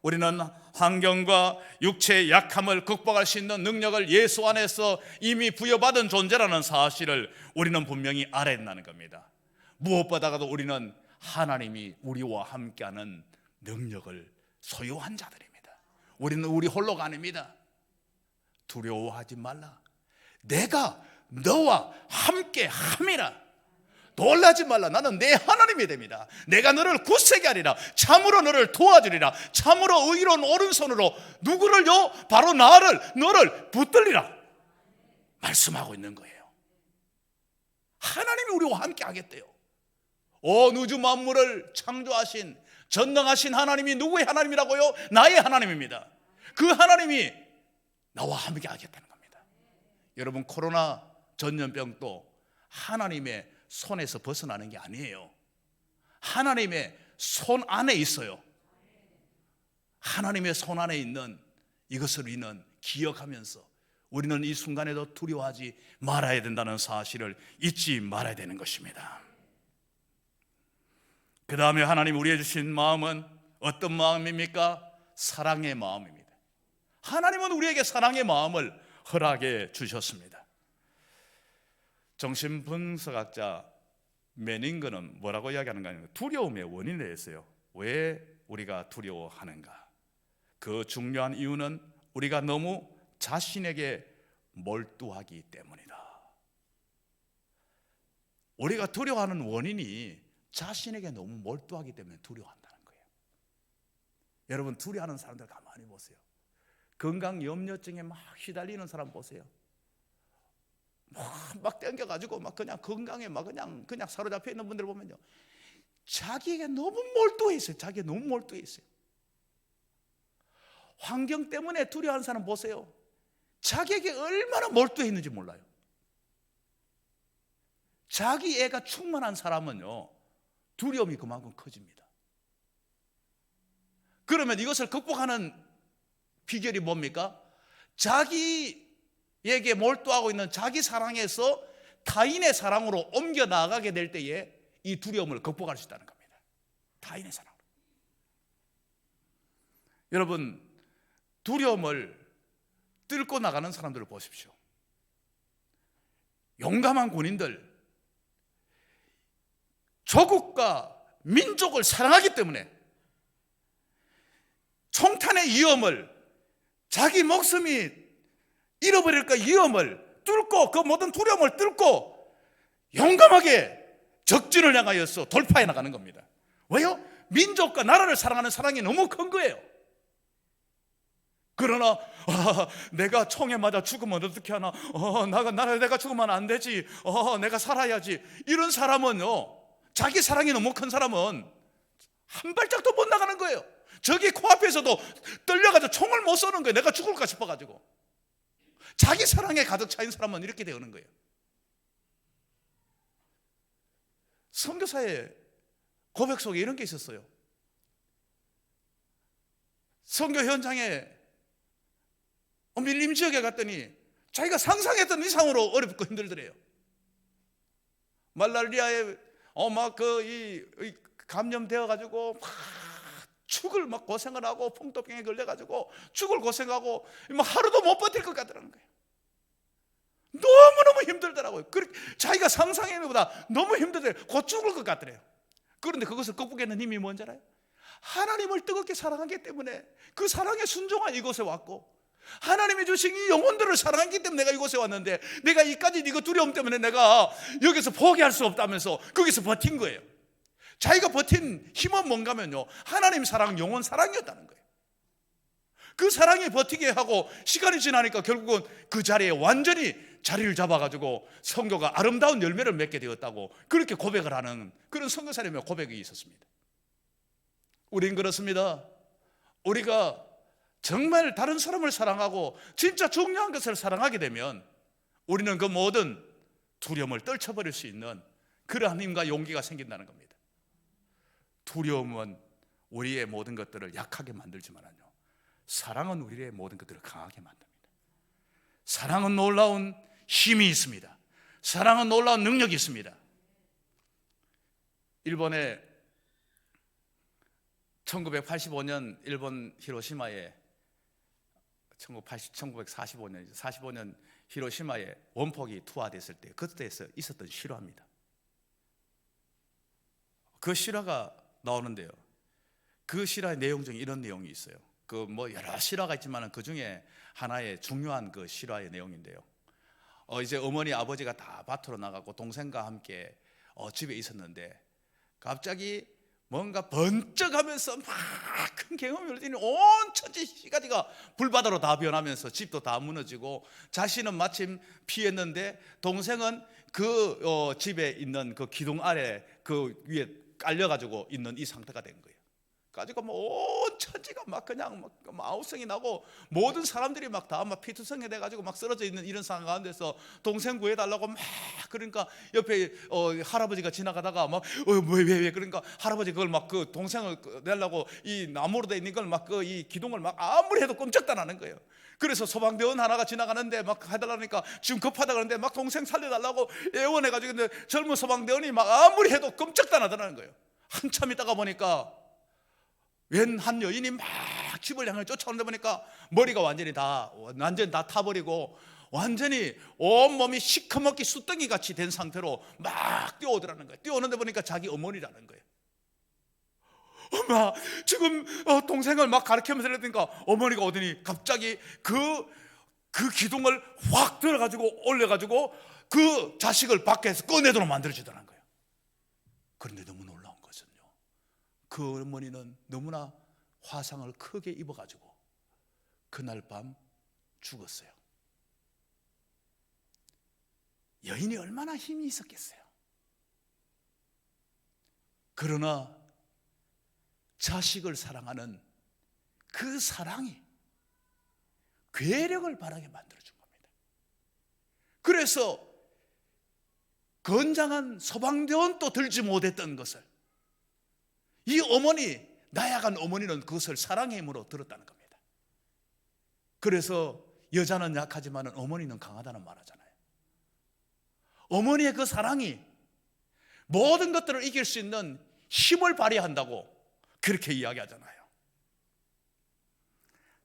우리는 환경과 육체의 약함을 극복할 수 있는 능력을 예수 안에서 이미 부여받은 존재라는 사실을 우리는 분명히 알아야 한다는 겁니다. 무엇보다도 우리는 하나님이 우리와 함께하는 능력을 소유한 자들입니다. 우리는 우리 홀로가 아닙니다. 두려워하지 말라. 내가 너와 함께 함이라. 놀라지 말라. 나는 내 하나님이 됩니다. 내가 너를 굳세게 하리라. 참으로 너를 도와주리라. 참으로 의로운 오른손으로 누구를요? 바로 너를 붙들리라 말씀하고 있는 거예요. 하나님이 우리와 함께 하겠대요. 온 우주 만물을 창조하신 전능하신 하나님이 누구의 하나님이라고요? 나의 하나님입니다. 그 하나님이 나와 함께 하겠다는 겁니다. 여러분, 코로나 전염병도 하나님의 손에서 벗어나는 게 아니에요. 하나님의 손 안에 있어요. 하나님의 손 안에 있는 이것을 우리는 기억하면서 우리는 이 순간에도 두려워하지 말아야 된다는 사실을 잊지 말아야 되는 것입니다. 그 다음에 하나님 우리에게 주신 마음은 어떤 마음입니까? 사랑의 마음입니다. 하나님은 우리에게 사랑의 마음을 허락해 주셨습니다. 정신분석학자 메닝거는 뭐라고 이야기하는가 하면 두려움의 원인에 대해서요, 왜 우리가 두려워하는가? 그 중요한 이유는 우리가 너무 자신에게 몰두하기 때문이다. 우리가 두려워하는 원인이 자신에게 너무 몰두하기 때문에 두려워한다는 거예요. 여러분, 두려워하는 사람들 가만히 보세요. 건강 염려증에 막 휘달리는 사람 보세요. 막 땡겨가지고 막 그냥 건강에 막 그냥 사로잡혀 있는 분들 보면요, 자기에게 너무 몰두해 있어요. 자기에 너무 몰두해 있어요. 환경 때문에 두려워하는 사람 보세요. 자기에게 얼마나 몰두해 있는지 몰라요. 자기 애가 충만한 사람은요, 두려움이 그만큼 커집니다. 그러면 이것을 극복하는 비결이 뭡니까? 자기에게 몰두하고 있는 자기 사랑에서 타인의 사랑으로 옮겨 나가게 될 때에 이 두려움을 극복할 수 있다는 겁니다. 타인의 사랑으로. 여러분, 두려움을 뚫고 나가는 사람들을 보십시오. 용감한 군인들, 조국과 민족을 사랑하기 때문에 총탄의 위험을, 자기 목숨이 잃어버릴까 위험을 뚫고, 그 모든 두려움을 뚫고 용감하게 적진을 향하여서 돌파해 나가는 겁니다. 왜요? 민족과 나라를 사랑하는 사랑이 너무 큰 거예요. 그러나 내가 총에 맞아 죽으면 어떻게 하나, 내가 죽으면 안 되지, 내가 살아야지, 이런 사람은요, 자기 사랑이 너무 큰 사람은 한 발짝도 못 나가는 거예요. 저기 코앞에서도 떨려가지고 총을 못 쏘는 거예요. 내가 죽을까 싶어가지고. 자기 사랑에 가득 차인 사람은 이렇게 되는 거예요. 선교사의 고백 속에 이런 게 있었어요. 선교 현장에 밀림 지역에 갔더니 자기가 상상했던 이상으로 어렵고 힘들더래요. 말라리아에 감염되어 가지고 막 죽을 막 고생을 하고, 풍토병에 걸려 가지고 죽을 고생하고 하루도 못 버틸 것 같더라는 거예요. 너무너무 힘들더라고요. 자기가 상상한 것보다 너무 힘들더래요. 곧 죽을 것 같더래요. 그런데 그것을 극복하는 힘이 뭔지 알아요? 하나님을 뜨겁게 사랑하기 때문에 그 사랑에 순종한 이곳에 왔고, 하나님이 주신 이 영혼들을 사랑하기 때문에 내가 이곳에 왔는데, 내가 이까지 이거 두려움 때문에 내가 여기서 포기할 수 없다면서 거기서 버틴 거예요. 자기가 버틴 힘은 뭔가면요, 하나님 사랑, 영혼 사랑이었다는 거예요. 그 사랑이 버티게 하고 시간이 지나니까 결국은 그 자리에 완전히 자리를 잡아가지고 선교가 아름다운 열매를 맺게 되었다고 그렇게 고백을 하는 그런 선교사님의 고백이 있었습니다. 우린 그렇습니다. 우리가 정말 다른 사람을 사랑하고 진짜 중요한 것을 사랑하게 되면 우리는 그 모든 두려움을 떨쳐버릴 수 있는 그러한 힘과 용기가 생긴다는 겁니다. 두려움은 우리의 모든 것들을 약하게 만들지만요, 사랑은 우리의 모든 것들을 강하게 만듭니다. 사랑은 놀라운 힘이 있습니다. 사랑은 놀라운 능력이 있습니다. 일본의 1985년 일본 히로시마에 1945년 히로시마에 원폭이 투하됐을 때 그때 있었던 실화입니다. 그 실화가 나오는데요, 그 실화의 내용 중에 이런 내용이 있어요. 여러 실화가 있지만 그 중에 하나의 중요한 그 실화의 내용인데요. 이제 어머니 아버지가 다 밭으로 나가고 동생과 함께 집에 있었는데 갑자기 뭔가 번쩍하면서 막 큰 계엄이 울리니 온 천지 시가지가 불바다로 다 변하면서 집도 다 무너지고, 자신은 마침 피했는데 동생은 그 집에 있는 그 기둥 아래 그 위에 깔려가지고 있는 이 상태가 된 거예요. 가지고 온 천지가 막 그냥 막 아우성이 나고 모든 사람들이 막 다 막 피투성이 돼가지고 막 쓰러져 있는 이런 상황 가운데서 동생 구해달라고 막, 그러니까 옆에 할아버지가 지나가다가 막 왜 그러니까 할아버지 그걸 막 그 동생을 내려고 이 나무로 돼 있는 걸 막 그 이 기둥을 막 아무리 해도 꼼짝도 안 하는 거예요. 그래서 소방대원 하나가 지나가는데 막 해달라니까 지금 급하다 그러는데 막 동생 살려달라고 애원해가지고, 근데 젊은 소방대원이 막 아무리 해도 꼼짝도 안 하더라는 거예요. 한참 있다가 보니까 웬 한 여인이 막 집을 향해 쫓아오는데 보니까 머리가 완전히 다 타버리고 완전히 온몸이 시커멓게 숯덩이 같이 된 상태로 막 뛰어오더라는 거예요. 뛰어오는데 보니까 자기 어머니라는 거예요. 엄마, 지금 동생을 막 가르치면서 이러니까 어머니가 오더니 갑자기 그 기둥을 확 들어가지고 올려가지고 그 자식을 밖에서 꺼내도록 만들어주더라는 거예요. 그런데 너무 놀라운 것은요, 그 어머니는 너무나 화상을 크게 입어가지고 그날 밤 죽었어요. 여인이 얼마나 힘이 있었겠어요. 그러나 자식을 사랑하는 그 사랑이 괴력을 발하게 만들어준 겁니다. 그래서 건장한 소방대원도 들지 못했던 것을 이 어머니, 나약한 어머니는 그것을 사랑의 힘으로 들었다는 겁니다. 그래서 여자는 약하지만 어머니는 강하다는 말 하잖아요. 어머니의 그 사랑이 모든 것들을 이길 수 있는 힘을 발휘한다고 그렇게 이야기하잖아요.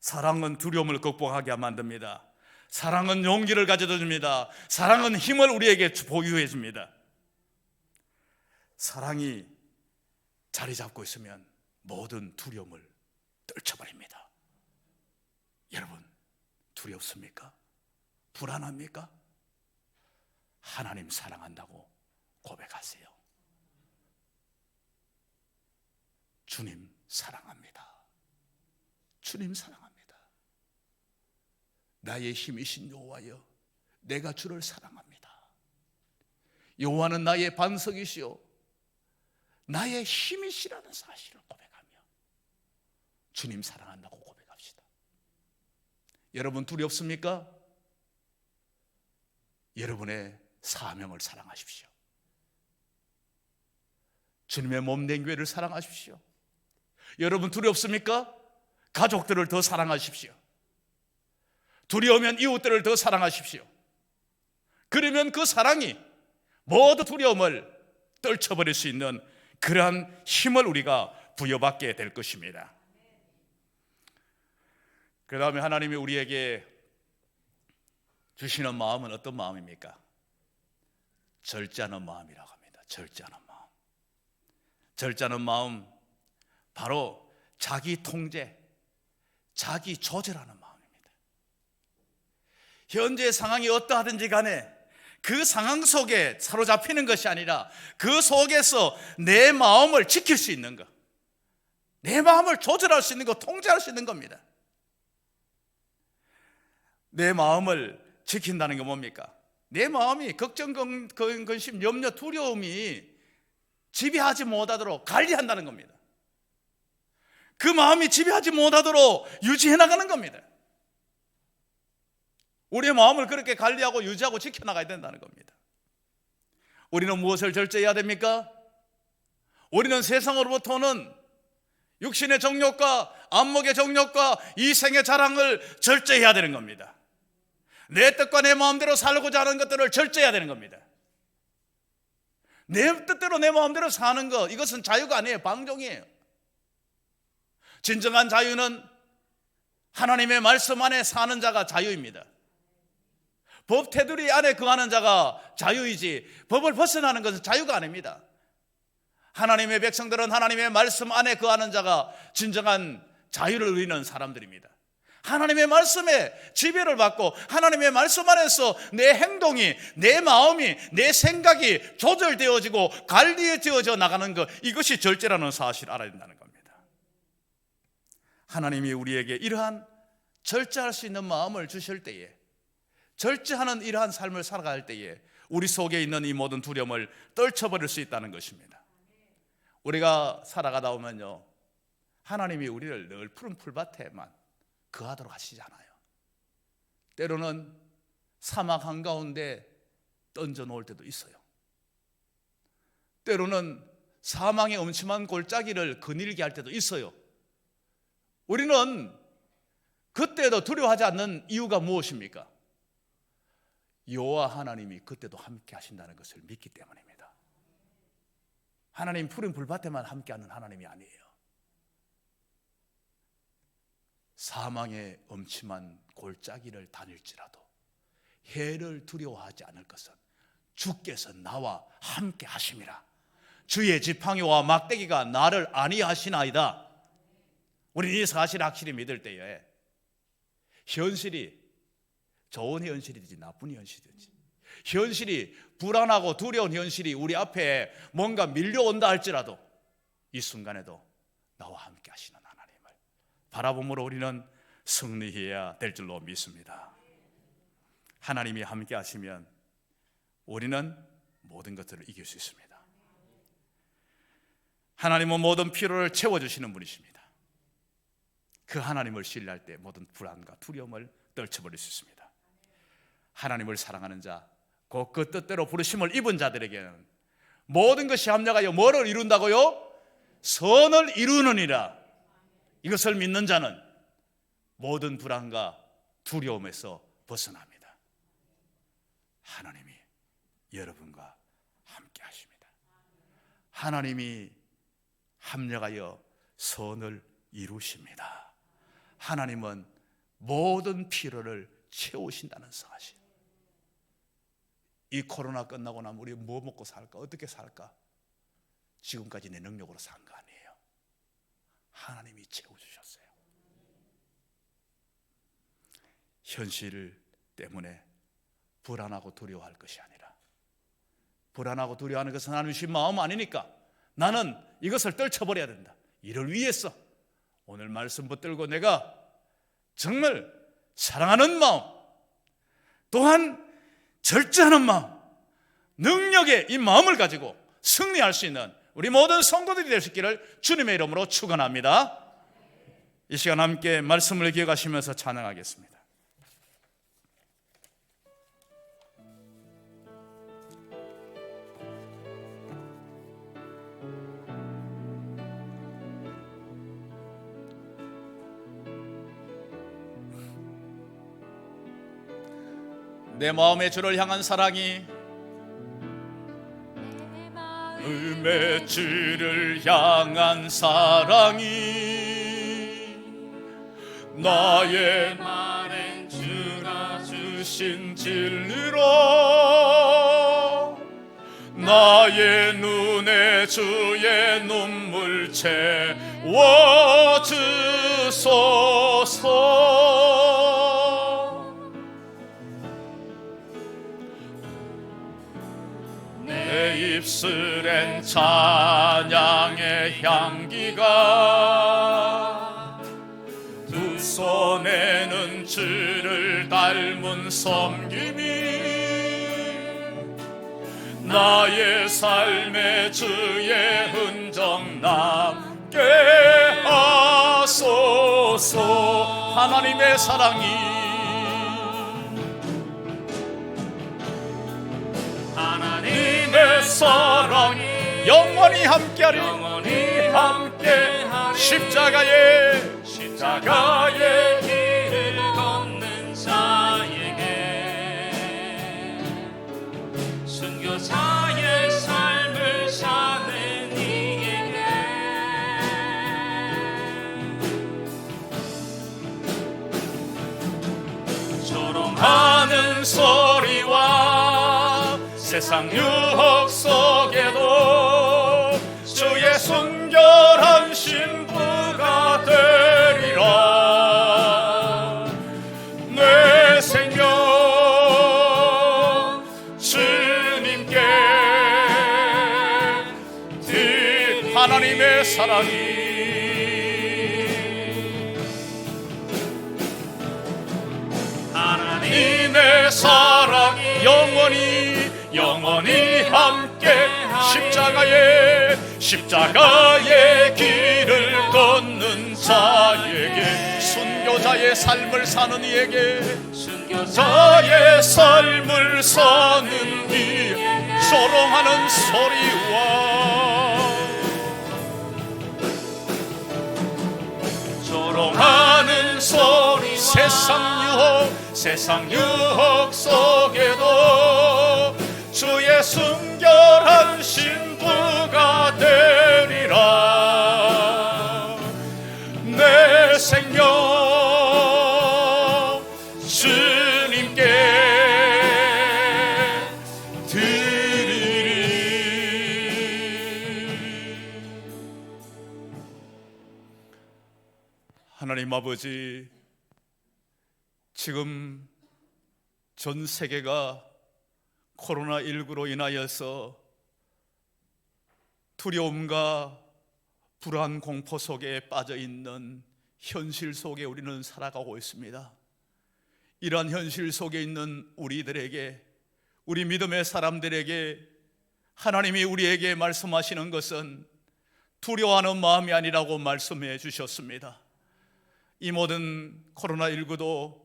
사랑은 두려움을 극복하게 만듭니다. 사랑은 용기를 가져다 줍니다. 사랑은 힘을 우리에게 보유해 줍니다. 사랑이 자리 잡고 있으면 모든 두려움을 떨쳐버립니다. 여러분, 두렵습니까? 불안합니까? 하나님 사랑한다고 고백하세요. 주님 사랑합니다. 주님 사랑합니다. 나의 힘이신 여호와여, 내가 주를 사랑합니다. 여호와는 나의 반석이시오, 나의 힘이시라는 사실을 고백하며 주님 사랑한다고 고백합시다. 여러분, 두렵습니까? 여러분의 사명을 사랑하십시오. 주님의 몸된 교회를 사랑하십시오. 여러분, 두렵습니까? 가족들을 더 사랑하십시오. 두려우면 이웃들을 더 사랑하십시오. 그러면 그 사랑이 모든 두려움을 떨쳐버릴 수 있는 그러한 힘을 우리가 부여받게 될 것입니다. 그 다음에 하나님이 우리에게 주시는 마음은 어떤 마음입니까? 절제하는 마음이라고 합니다. 절제하는 마음. 절제하는 마음, 바로 자기 통제, 자기 조절하는 마음입니다. 현재 상황이 어떠하든지 간에 그 상황 속에 사로잡히는 것이 아니라 그 속에서 내 마음을 지킬 수 있는 것, 내 마음을 조절할 수 있는 것, 통제할 수 있는 겁니다. 내 마음을 지킨다는 게 뭡니까? 내 마음이 걱정, 근심, 염려, 두려움이 지배하지 못하도록 관리한다는 겁니다. 그 마음이 지배하지 못하도록 유지해 나가는 겁니다. 우리의 마음을 그렇게 관리하고 유지하고 지켜나가야 된다는 겁니다. 우리는 무엇을 절제해야 됩니까? 우리는 세상으로부터는 육신의 정욕과 안목의 정욕과 이생의 자랑을 절제해야 되는 겁니다. 내 뜻과 내 마음대로 살고자 하는 것들을 절제해야 되는 겁니다. 내 뜻대로 내 마음대로 사는 것, 이것은 자유가 아니에요. 방종이에요. 진정한 자유는 하나님의 말씀 안에 사는 자가 자유입니다. 법 테두리 안에 거하는 자가 자유이지, 법을 벗어나는 것은 자유가 아닙니다. 하나님의 백성들은 하나님의 말씀 안에 거하는 자가 진정한 자유를 누리는 사람들입니다. 하나님의 말씀에 지배를 받고 하나님의 말씀 안에서 내 행동이, 내 마음이, 내 생각이 조절되어지고 관리되어져 나가는 것, 이것이 절제라는 사실을 알아야 된다는 겁니다. 하나님이 우리에게 이러한 절제할 수 있는 마음을 주실 때에, 절제하는 이러한 삶을 살아갈 때에 우리 속에 있는 이 모든 두려움을 떨쳐버릴 수 있다는 것입니다. 우리가 살아가다 보면요, 하나님이 우리를 늘 푸른 풀밭에만 거하도록 하시지 않아요. 때로는 사막 한가운데 던져 놓을 때도 있어요. 때로는 사망의 음침한 골짜기를 거닐게 할 때도 있어요. 우리는 그때도 두려워하지 않는 이유가 무엇입니까? 여호와 하나님이 그때도 함께 하신다는 것을 믿기 때문입니다. 하나님 푸른 불밭에만 함께하는 하나님이 아니에요. 사망의 엄침한 골짜기를 다닐지라도 해를 두려워하지 않을 것은 주께서 나와 함께 하심이라. 주의 지팡이와 막대기가 나를 안위하시나이다. 우리는 이 사실을 확실히 믿을 때에 현실이 좋은 현실이든지 나쁜 현실이든지, 현실이 불안하고 두려운 현실이 우리 앞에 뭔가 밀려온다 할지라도 이 순간에도 나와 함께 하시는 하나님을 바라봄으로 우리는 승리해야 될 줄로 믿습니다. 하나님이 함께 하시면 우리는 모든 것들을 이길 수 있습니다. 하나님은 모든 필요를 채워주시는 분이십니다. 그 하나님을 신뢰할 때 모든 불안과 두려움을 떨쳐버릴 수 있습니다. 하나님을 사랑하는 자, 곧 그 뜻대로 부르심을 입은 자들에게는 모든 것이 합력하여 뭐를 이룬다고요? 선을 이루느니라. 이것을 믿는 자는 모든 불안과 두려움에서 벗어납니다. 하나님이 여러분과 함께 하십니다. 하나님이 합력하여 선을 이루십니다. 하나님은 모든 필요를 채우신다는 사실. 이 코로나 끝나고 나면 우리 뭐 먹고 살까? 어떻게 살까? 지금까지 내 능력으로 산 거 아니에요. 하나님이 채워주셨어요. 현실 때문에 불안하고 두려워할 것이 아니라, 불안하고 두려워하는 것은 하나님 주신 마음 아니니까 나는 이것을 떨쳐버려야 된다. 이를 위해서 오늘 말씀 붙들고 내가 정말 사랑하는 마음, 또한 절제하는 마음, 능력의 이 마음을 가지고 승리할 수 있는 우리 모든 성도들이 될 수 있기를 주님의 이름으로 축원합니다. 이 시간 함께 말씀을 기억하시면서 찬양하겠습니다. 내 마음의 주를 향한 사랑이, 마음의 주를 향한 사랑이 나의 마음엔 주가 주신 진리로 나의 눈에 주의 눈물 채워주소서. 내 입술엔 찬양의 향기가, 두 손에는 주를 닮은 섬김이, 나의 삶에 주의 흔적 남게 하소서. 하나님의 사랑이, 하나님의 사랑이 영원히 함께하리. 영원히 함께하리. 십자가의 길을 걷는 자에게, 순교자의 삶을 사는 이에게, 조롱하는 소리와 세상 유혹 속에도 주의 순결한 신부가 되리라. 내 생명 주님께 드린 하나님의 사랑이, 하나님의 사랑이 영원히 함께, 십자가의 길을 걷는 자에게, 순교자의 삶을 사는 이에게, 순교자의 삶을 사는 이, 조롱하는 소리와 조롱하는 소리, 세상 유혹 속에도 주의 순결한 신부가 되리라. 내 생명 주님께 드리리. 하나님 아버지, 지금 전 세계가 코로나19로 인하여서 두려움과 불안, 공포 속에 빠져 있는 현실 속에 우리는 살아가고 있습니다. 이러한 현실 속에 있는 우리들에게, 우리 믿음의 사람들에게 하나님이 우리에게 말씀하시는 것은 두려워하는 마음이 아니라고 말씀해 주셨습니다. 이 모든 코로나19도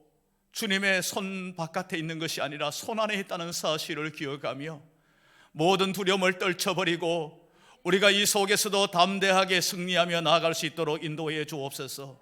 주님의 손 바깥에 있는 것이 아니라 손 안에 있다는 사실을 기억하며 모든 두려움을 떨쳐버리고 우리가 이 속에서도 담대하게 승리하며 나아갈 수 있도록 인도해 주옵소서.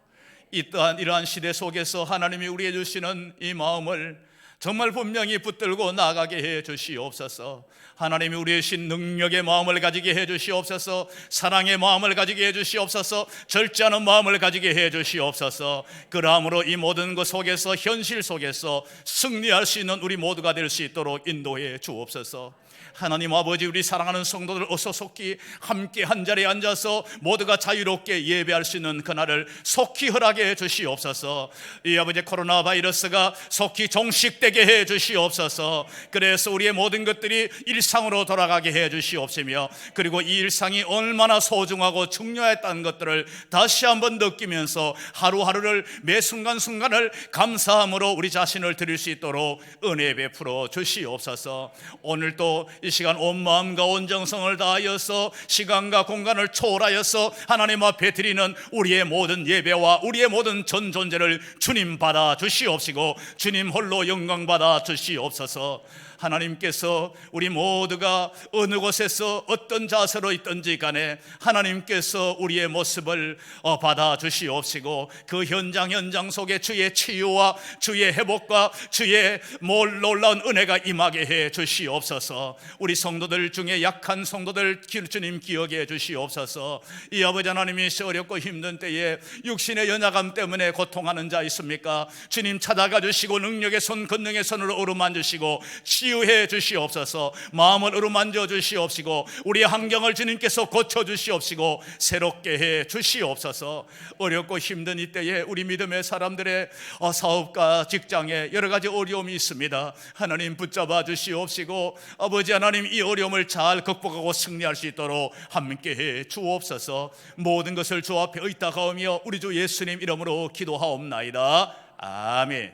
이러한 시대 속에서 하나님이 우리에게 주시는 이 마음을 정말 분명히 붙들고 나가게 해 주시옵소서. 하나님이 우리의 신 능력의 마음을 가지게 해 주시옵소서. 사랑의 마음을 가지게 해 주시옵소서. 절제하는 마음을 가지게 해 주시옵소서. 그러함으로 이 모든 것 속에서 현실 속에서 승리할 수 있는 우리 모두가 될 수 있도록 인도해 주옵소서. 하나님 아버지, 우리 사랑하는 성도들 어서 속히 함께 한자리에 앉아서 모두가 자유롭게 예배할 수 있는 그날을 속히 허락해 주시옵소서. 이 아버지 코로나 바이러스가 속히 종식되게 해 주시옵소서. 그래서 우리의 모든 것들이 일상으로 돌아가게 해 주시옵시며, 그리고 이 일상이 얼마나 소중하고 중요했다는 것들을 다시 한번 느끼면서 하루하루를 매 순간순간을 감사함으로 우리 자신을 드릴 수 있도록 은혜 베풀어 주시옵소서. 오늘도 이 시간 온 마음과 온 정성을 다하여서 시간과 공간을 초월하여서 하나님 앞에 드리는 우리의 모든 예배와 우리의 모든 전 존재를 주님 받아 주시옵시고 주님 홀로 영광 받아 주시옵소서. 하나님께서 우리 모두가 어느 곳에서 어떤 자세로 있든지 간에 하나님께서 우리의 모습을 받아 주시옵시고 그 현장 속에 주의 치유와 주의 회복과 주의 놀라운 은혜가 임하게 해 주시옵소서. 우리 성도들 중에 약한 성도들 주님 기억해 주시옵소서. 이 아버지 하나님이 어렵고 힘든 때에 육신의 연약함 때문에 고통하는 자 있습니까? 주님 찾아가 주시고 능력의 손, 권능의 손으로 어루만져 주시고 치유해 주시옵소서. 마음을 어루만져 주시옵시고 우리의 환경을 주님께서 고쳐 주시옵시고 새롭게 해 주시옵소서. 어렵고 힘든 이때에 우리 믿음의 사람들의 사업과 직장에 여러 가지 어려움이 있습니다. 하나님 붙잡아 주시옵시고 아버지 하나님 이 어려움을 잘 극복하고 승리할 수 있도록 함께 해 주옵소서. 모든 것을 주 앞에 의탁하오며 우리 주 예수님 이름으로 기도하옵나이다. 아멘.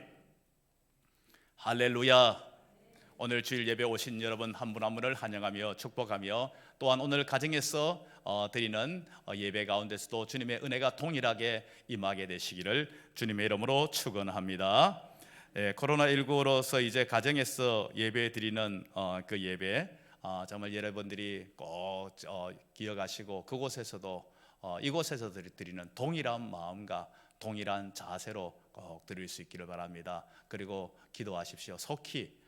할렐루야. 오늘 주일 예배 오신 여러분 한 분 한 분을 환영하며 축복하며 또한 오늘 가정에서 드리는 예배 가운데서도 주님의 은혜가 동일하게 임하게 되시기를 주님의 이름으로 축원합니다. 코로나19로서 이제 가정에서 예배 드리는 그 예배 정말 여러분들이 꼭 기억하시고 그곳에서도 이곳에서 드리는 동일한 마음과 동일한 자세로 꼭 드릴 수 있기를 바랍니다. 그리고 기도하십시오. 속히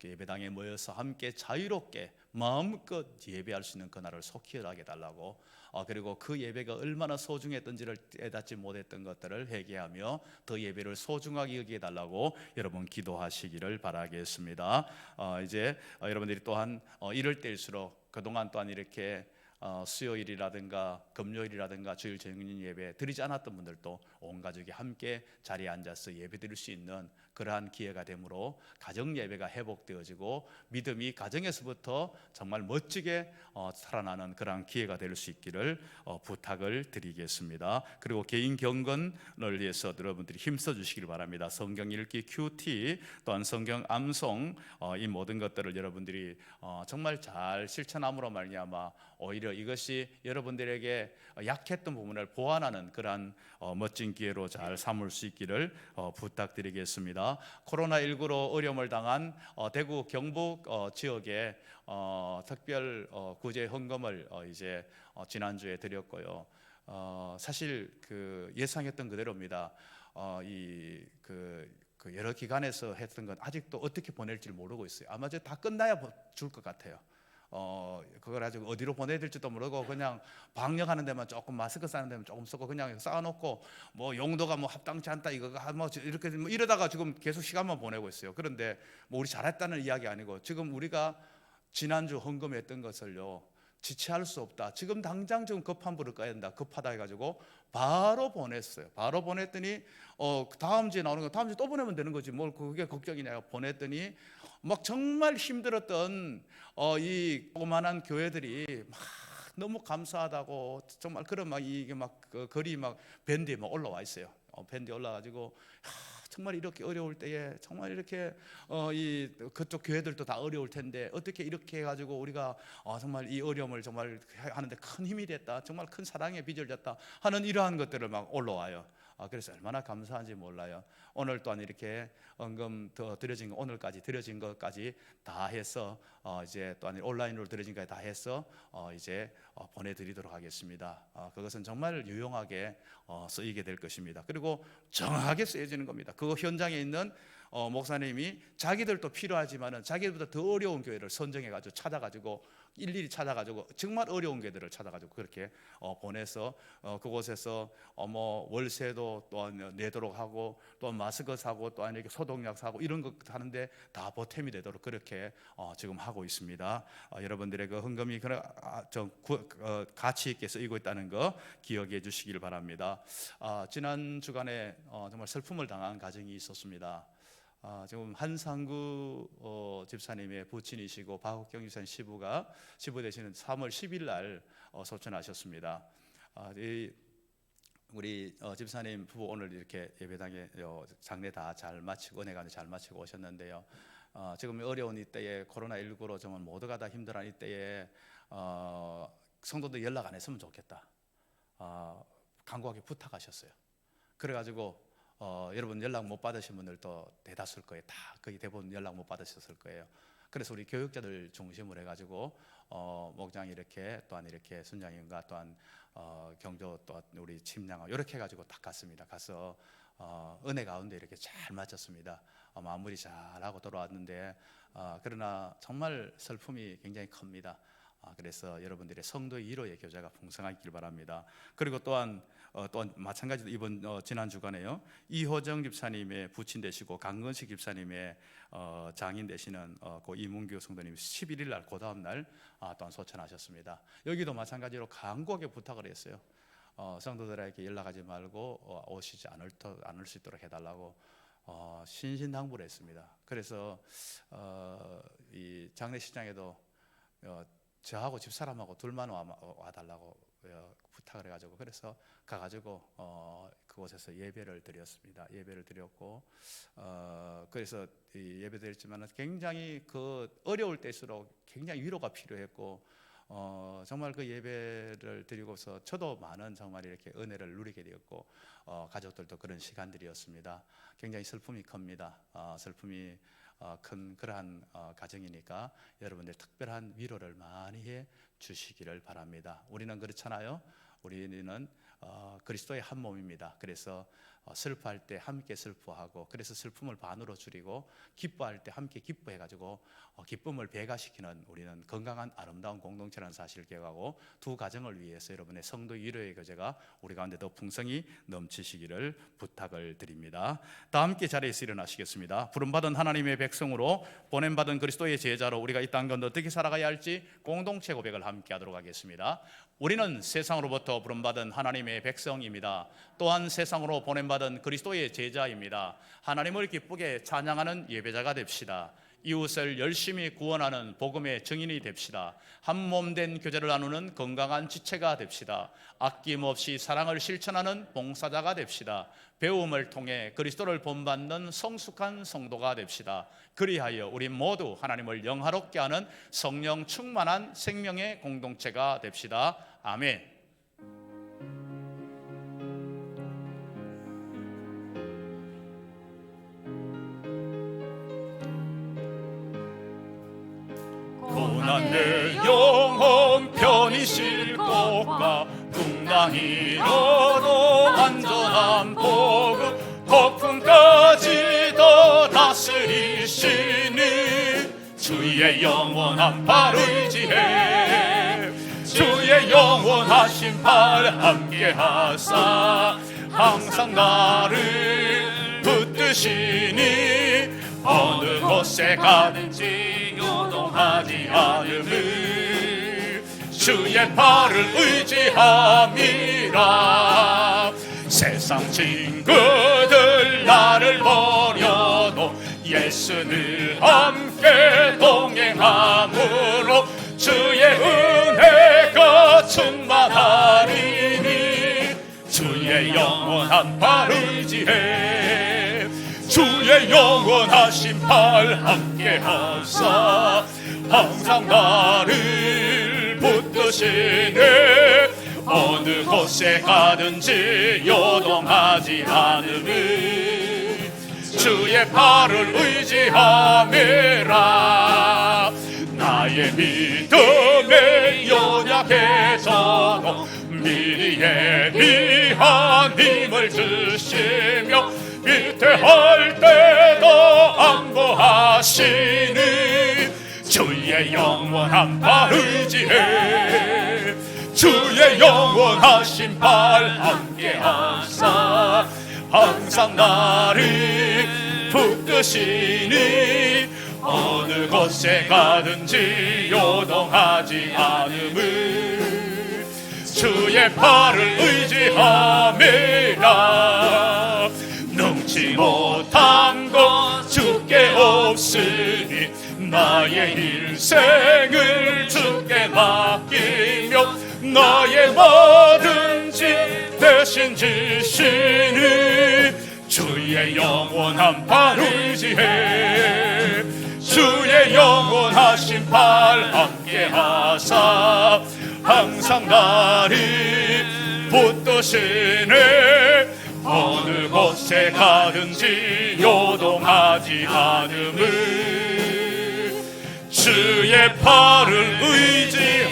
예배당에 모여서 함께 자유롭게 마음껏 예배할 수 있는 그날을 속히 허락해 달라고, 그리고 그 예배가 얼마나 소중했던지를 깨닫지 못했던 것들을 회개하며 더 예배를 소중하게 여기게 달라고 여러분 기도하시기를 바라겠습니다. 이제 여러분들이 또한 이럴 때일수록 그동안 또한 이렇게 수요일이라든가 금요일이라든가 주일 정인 예배 드리지 않았던 분들도 온 가족이 함께 자리에 앉아서 예배 드릴 수 있는 그러한 기회가 되므로 가정 예배가 회복되어지고 믿음이 가정에서부터 정말 멋지게 살아나는 그러한 기회가 될 수 있기를 부탁을 드리겠습니다. 그리고 개인 경건을 위해서 여러분들이 힘써 주시길 바랍니다. 성경 읽기 큐티 또한 성경 암송 이 모든 것들을 여러분들이 정말 잘 실천함으로 말미암아 오히려 이것이 여러분들에게 약했던 부분을 보완하는 그러한 멋진 기회로 잘 삼을 수 있기를 부탁드리겠습니다. 코로나19로 어려움을 당한 대구 경북 지역에 특별 구제 헌금을 이제 지난주에 드렸고요. 사실 그 예상했던 그대로입니다. 그 여러 기관에서 했던 건 아직도 어떻게 보낼지 모르고 있어요. 아마 이제 다 끝나야 줄 것 같아요. 그걸 가지고 어디로 보내야 될지도 모르고 그냥 방역하는 데만 조금 마스크 쓰는 데만 조금 쓰고 그냥 쌓아놓고 뭐 용도가 뭐 합당치 않다 이거가 뭐 이렇게 뭐 이러다가 지금 계속 시간만 보내고 있어요. 그런데 뭐 우리 잘했다는 이야기 아니고 지금 우리가 지난주 헌금했던 것을요 지체할 수 없다. 지금 당장 지금 급한 불을 꺼야 된다. 급하다 해가지고 바로 보냈어요. 바로 보냈더니 다음 주에 나오는 거 다음 주에 또 보내면 되는 거지 뭘 그게 걱정이냐. 보냈더니 막 정말 힘들었던 이 조그만한 교회들이 막 너무 감사하다고 정말 그런 막 이게 막 그 글이 막 밴드에 막 올라와 있어요. 밴드에 올라가지고 정말 이렇게 어려울 때에 정말 이렇게 이 그쪽 교회들도 다 어려울 텐데 어떻게 이렇게 해가지고 우리가 정말 이 어려움을 정말 하는데 큰 힘이 됐다, 정말 큰 사랑의 빚을 졌다 하는 이러한 것들을 막 올라와요. 그래서 얼마나 감사한지 몰라요. 오늘 또한 이렇게 언금 더 드려진 오늘까지 드려진 것까지 다 해서 이제 또한 온라인으로 드려진 것까지 다 해서 이제 보내드리도록 하겠습니다. 그것은 정말 유용하게 쓰이게 될 것입니다. 그리고 정확하게 쓰여지는 겁니다. 그 현장에 있는 목사님이 자기들도 필요하지만은 자기들보다 더 어려운 교회를 선정해가지고 찾아가지고 일일이 찾아가지고 정말 어려운 교회들을 찾아가지고 그렇게 보내서 그곳에서 뭐 월세도 또한 내도록 하고 또 마스크 사고 또한 이렇게 소독약 사고 이런 것 하는데 다 보탬이 되도록 그렇게 지금 하고 있습니다. 여러분들의 그 헌금이 좀 가치 있게 쓰이고 있다는 거 기억해 주시길 바랍니다. 지난 주간에 정말 슬픔을 당한 가정이 있었습니다. 지금 한상구 집사님의 부친이시고 박옥경 집사님 시부 되시는 3월 10일 날 소천하셨습니다. 우리 집사님 부부 오늘 이렇게 예배당에 장례 다 잘 마치고 은혜 가운데 잘 마치고 오셨는데요. 지금 어려운 이때에 코로나19로 정말 모두가 다 힘들어하는 이때에 성도들 연락 안 했으면 좋겠다 간곡하게 부탁하셨어요. 그래가지고 여러분 연락 못 받으신 분들도 대다수일 거예요. 다 거의 대부분 연락 못 받으셨을 거예요. 그래서 우리 교육자들 중심으로 해가지고 목장이 이렇게 또한 이렇게 순장님과 또한 경조 또 우리 침량아 이렇게 해가지고 딱 갔습니다. 가서 은혜 가운데 이렇게 잘 마쳤습니다. 마무리 잘하고 돌아왔는데 그러나 정말 슬픔이 굉장히 큽니다. 그래서 여러분들의 성도의 위로의 교제가 풍성하길 바랍니다. 그리고 또한 마찬가지로 이번 지난 주간에요 이호정 집사님의 부친 되시고 강건식 집사님의 장인 되시는 고 이문규 성도님 11일 날 그 다음 날 또한 소천하셨습니다. 여기도 마찬가지로 간곡하게 부탁을 했어요. 성도들에게 연락하지 말고 오시지 않을 수 있도록 해달라고 신신당부를 했습니다. 그래서 이 장례식장에도 저하고 집사람하고 둘만 와달라고 부탁을 해가지고 그래서 가가지고 그곳에서 예배를 드렸습니다. 예배를 드렸고 그래서 이 예배 드렸지만 굉장히 그 어려울 때일수록 굉장히 위로가 필요했고 정말 그 예배를 드리고서 저도 많은 정말 이렇게 은혜를 누리게 되었고 가족들도 그런 시간들이었습니다. 굉장히 슬픔이 큽니다. 슬픔이 큰 그러한 가정이니까 여러분들 특별한 위로를 많이 해 주시기를 바랍니다. 우리는 그렇잖아요. 우리는 그리스도의 한 몸입니다. 그래서 슬퍼할 때 함께 슬퍼하고 그래서 슬픔을 반으로 줄이고 기뻐할 때 함께 기뻐해가지고 기쁨을 배가시키는 우리는 건강한 아름다운 공동체라는 사실을 기억하고 두 가정을 위해서 여러분의 성도 위로의 교제가 우리 가운데 더 풍성히 넘치시기를 부탁을 드립니다. 다 함께 자리에서 일어나시겠습니다. 부름받은 하나님의 백성으로 보냄받은 그리스도의 제자로 우리가 이 땅 가운데 어떻게 살아가야 할지 공동체 고백을 함께 하도록 하겠습니다. 우리는 세상으로부터 부름받은 하나님의 백성입니다. 또한 세상으로 보냄받은 그리스도의 제자입니다. 하나님을 기쁘게 찬양하는 예배자가 됩시다. 이웃을 열심히 구원하는 복음의 증인이 됩시다. 한 몸 된 교제를 나누는 건강한 지체가 됩시다. 아낌없이 사랑을 실천하는 봉사자가 됩시다. 배움을 통해 그리스도를 본받는 성숙한 성도가 됩시다. 그리하여 우리 모두 하나님을 영화롭게 하는 성령 충만한 생명의 공동체가 됩시다. 아멘. 고난 내 영혼 편히 쉴 곳과 풍랑이 너로 안전한 복음 폭풍까지 더 다스리시는 주의 영원한 팔 의지해 주의 영원하신 팔 함께 하사 항상 나를 붙드시니 어느 곳에 가든지 요동하지 않음을 주의 팔을 의지함이라. 세상 친구들 나를 버려도 예수를 함께 동행함으로 주의 은혜가 충만하리니 주의 영원한 팔 의지해 주의 영원하신 팔 함께 하사 항상 나를 붙드시네 어느 곳에 가든지 요동하지 않음을 주의 팔을 의지함이라 나의 믿음에 연약해져도 미리 예비한 힘을 주시며 위태할 때도 안보하시니 주의 영원한 팔 의지해 주의 영원하신 팔 함께하사 항상 나를 붙드시니 어느 곳에 가든지 요동하지 않음을 주의 팔을 의지함이라 능치 못한 것 주께 없으니 나의 인생을 주께 맡기며 나의 뭐든지 대신 지시니 주의 영원한 팔 의지해 주의 영원하신 팔 함께하사 항상 나를 붙드시네 어느 곳에 가든지 요동하지 않음을 주의 팔을 의지함이라.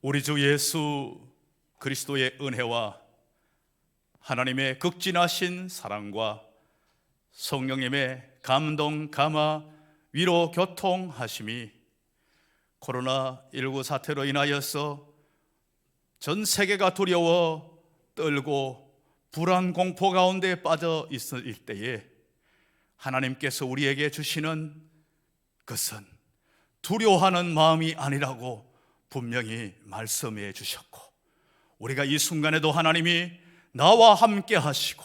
우리 주 예수 그리스도의 은혜와 하나님의 극진하신 사랑과 성령님의 감동, 감화, 위로, 교통하심이 코로나19 사태로 인하여서 전 세계가 두려워 떨고 불안 공포 가운데 빠져 있을 때에 하나님께서 우리에게 주시는 것은 두려워하는 마음이 아니라고 분명히 말씀해 주셨고 우리가 이 순간에도 하나님이 나와 함께 하시고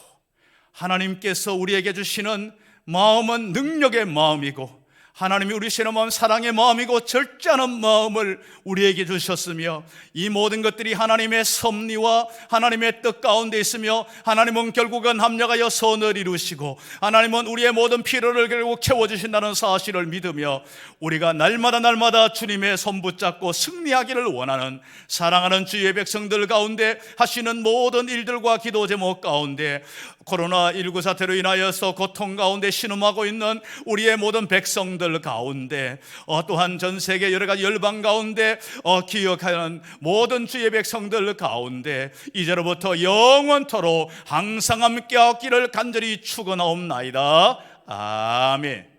하나님께서 우리에게 주시는 마음은 능력의 마음이고 하나님이 우리 주시는 마음은 사랑의 마음이고 절제하는 마음을 우리에게 주셨으며 이 모든 것들이 하나님의 섭리와 하나님의 뜻 가운데 있으며 하나님은 결국은 합력하여 선을 이루시고 하나님은 우리의 모든 필요를 결국 채워주신다는 사실을 믿으며 우리가 날마다 주님의 손 붙잡고 승리하기를 원하는 사랑하는 주의 백성들 가운데 하시는 모든 일들과 기도 제목 가운데 코로나19 사태로 인하여서 고통 가운데 신음하고 있는 우리의 모든 백성들 가운데 또한 전 세계 여러 가지 열방 가운데 기억하는 모든 주의 백성들 가운데 이제로부터 영원토록 항상 함께 하기를 간절히 축원하옵나이다. 아멘.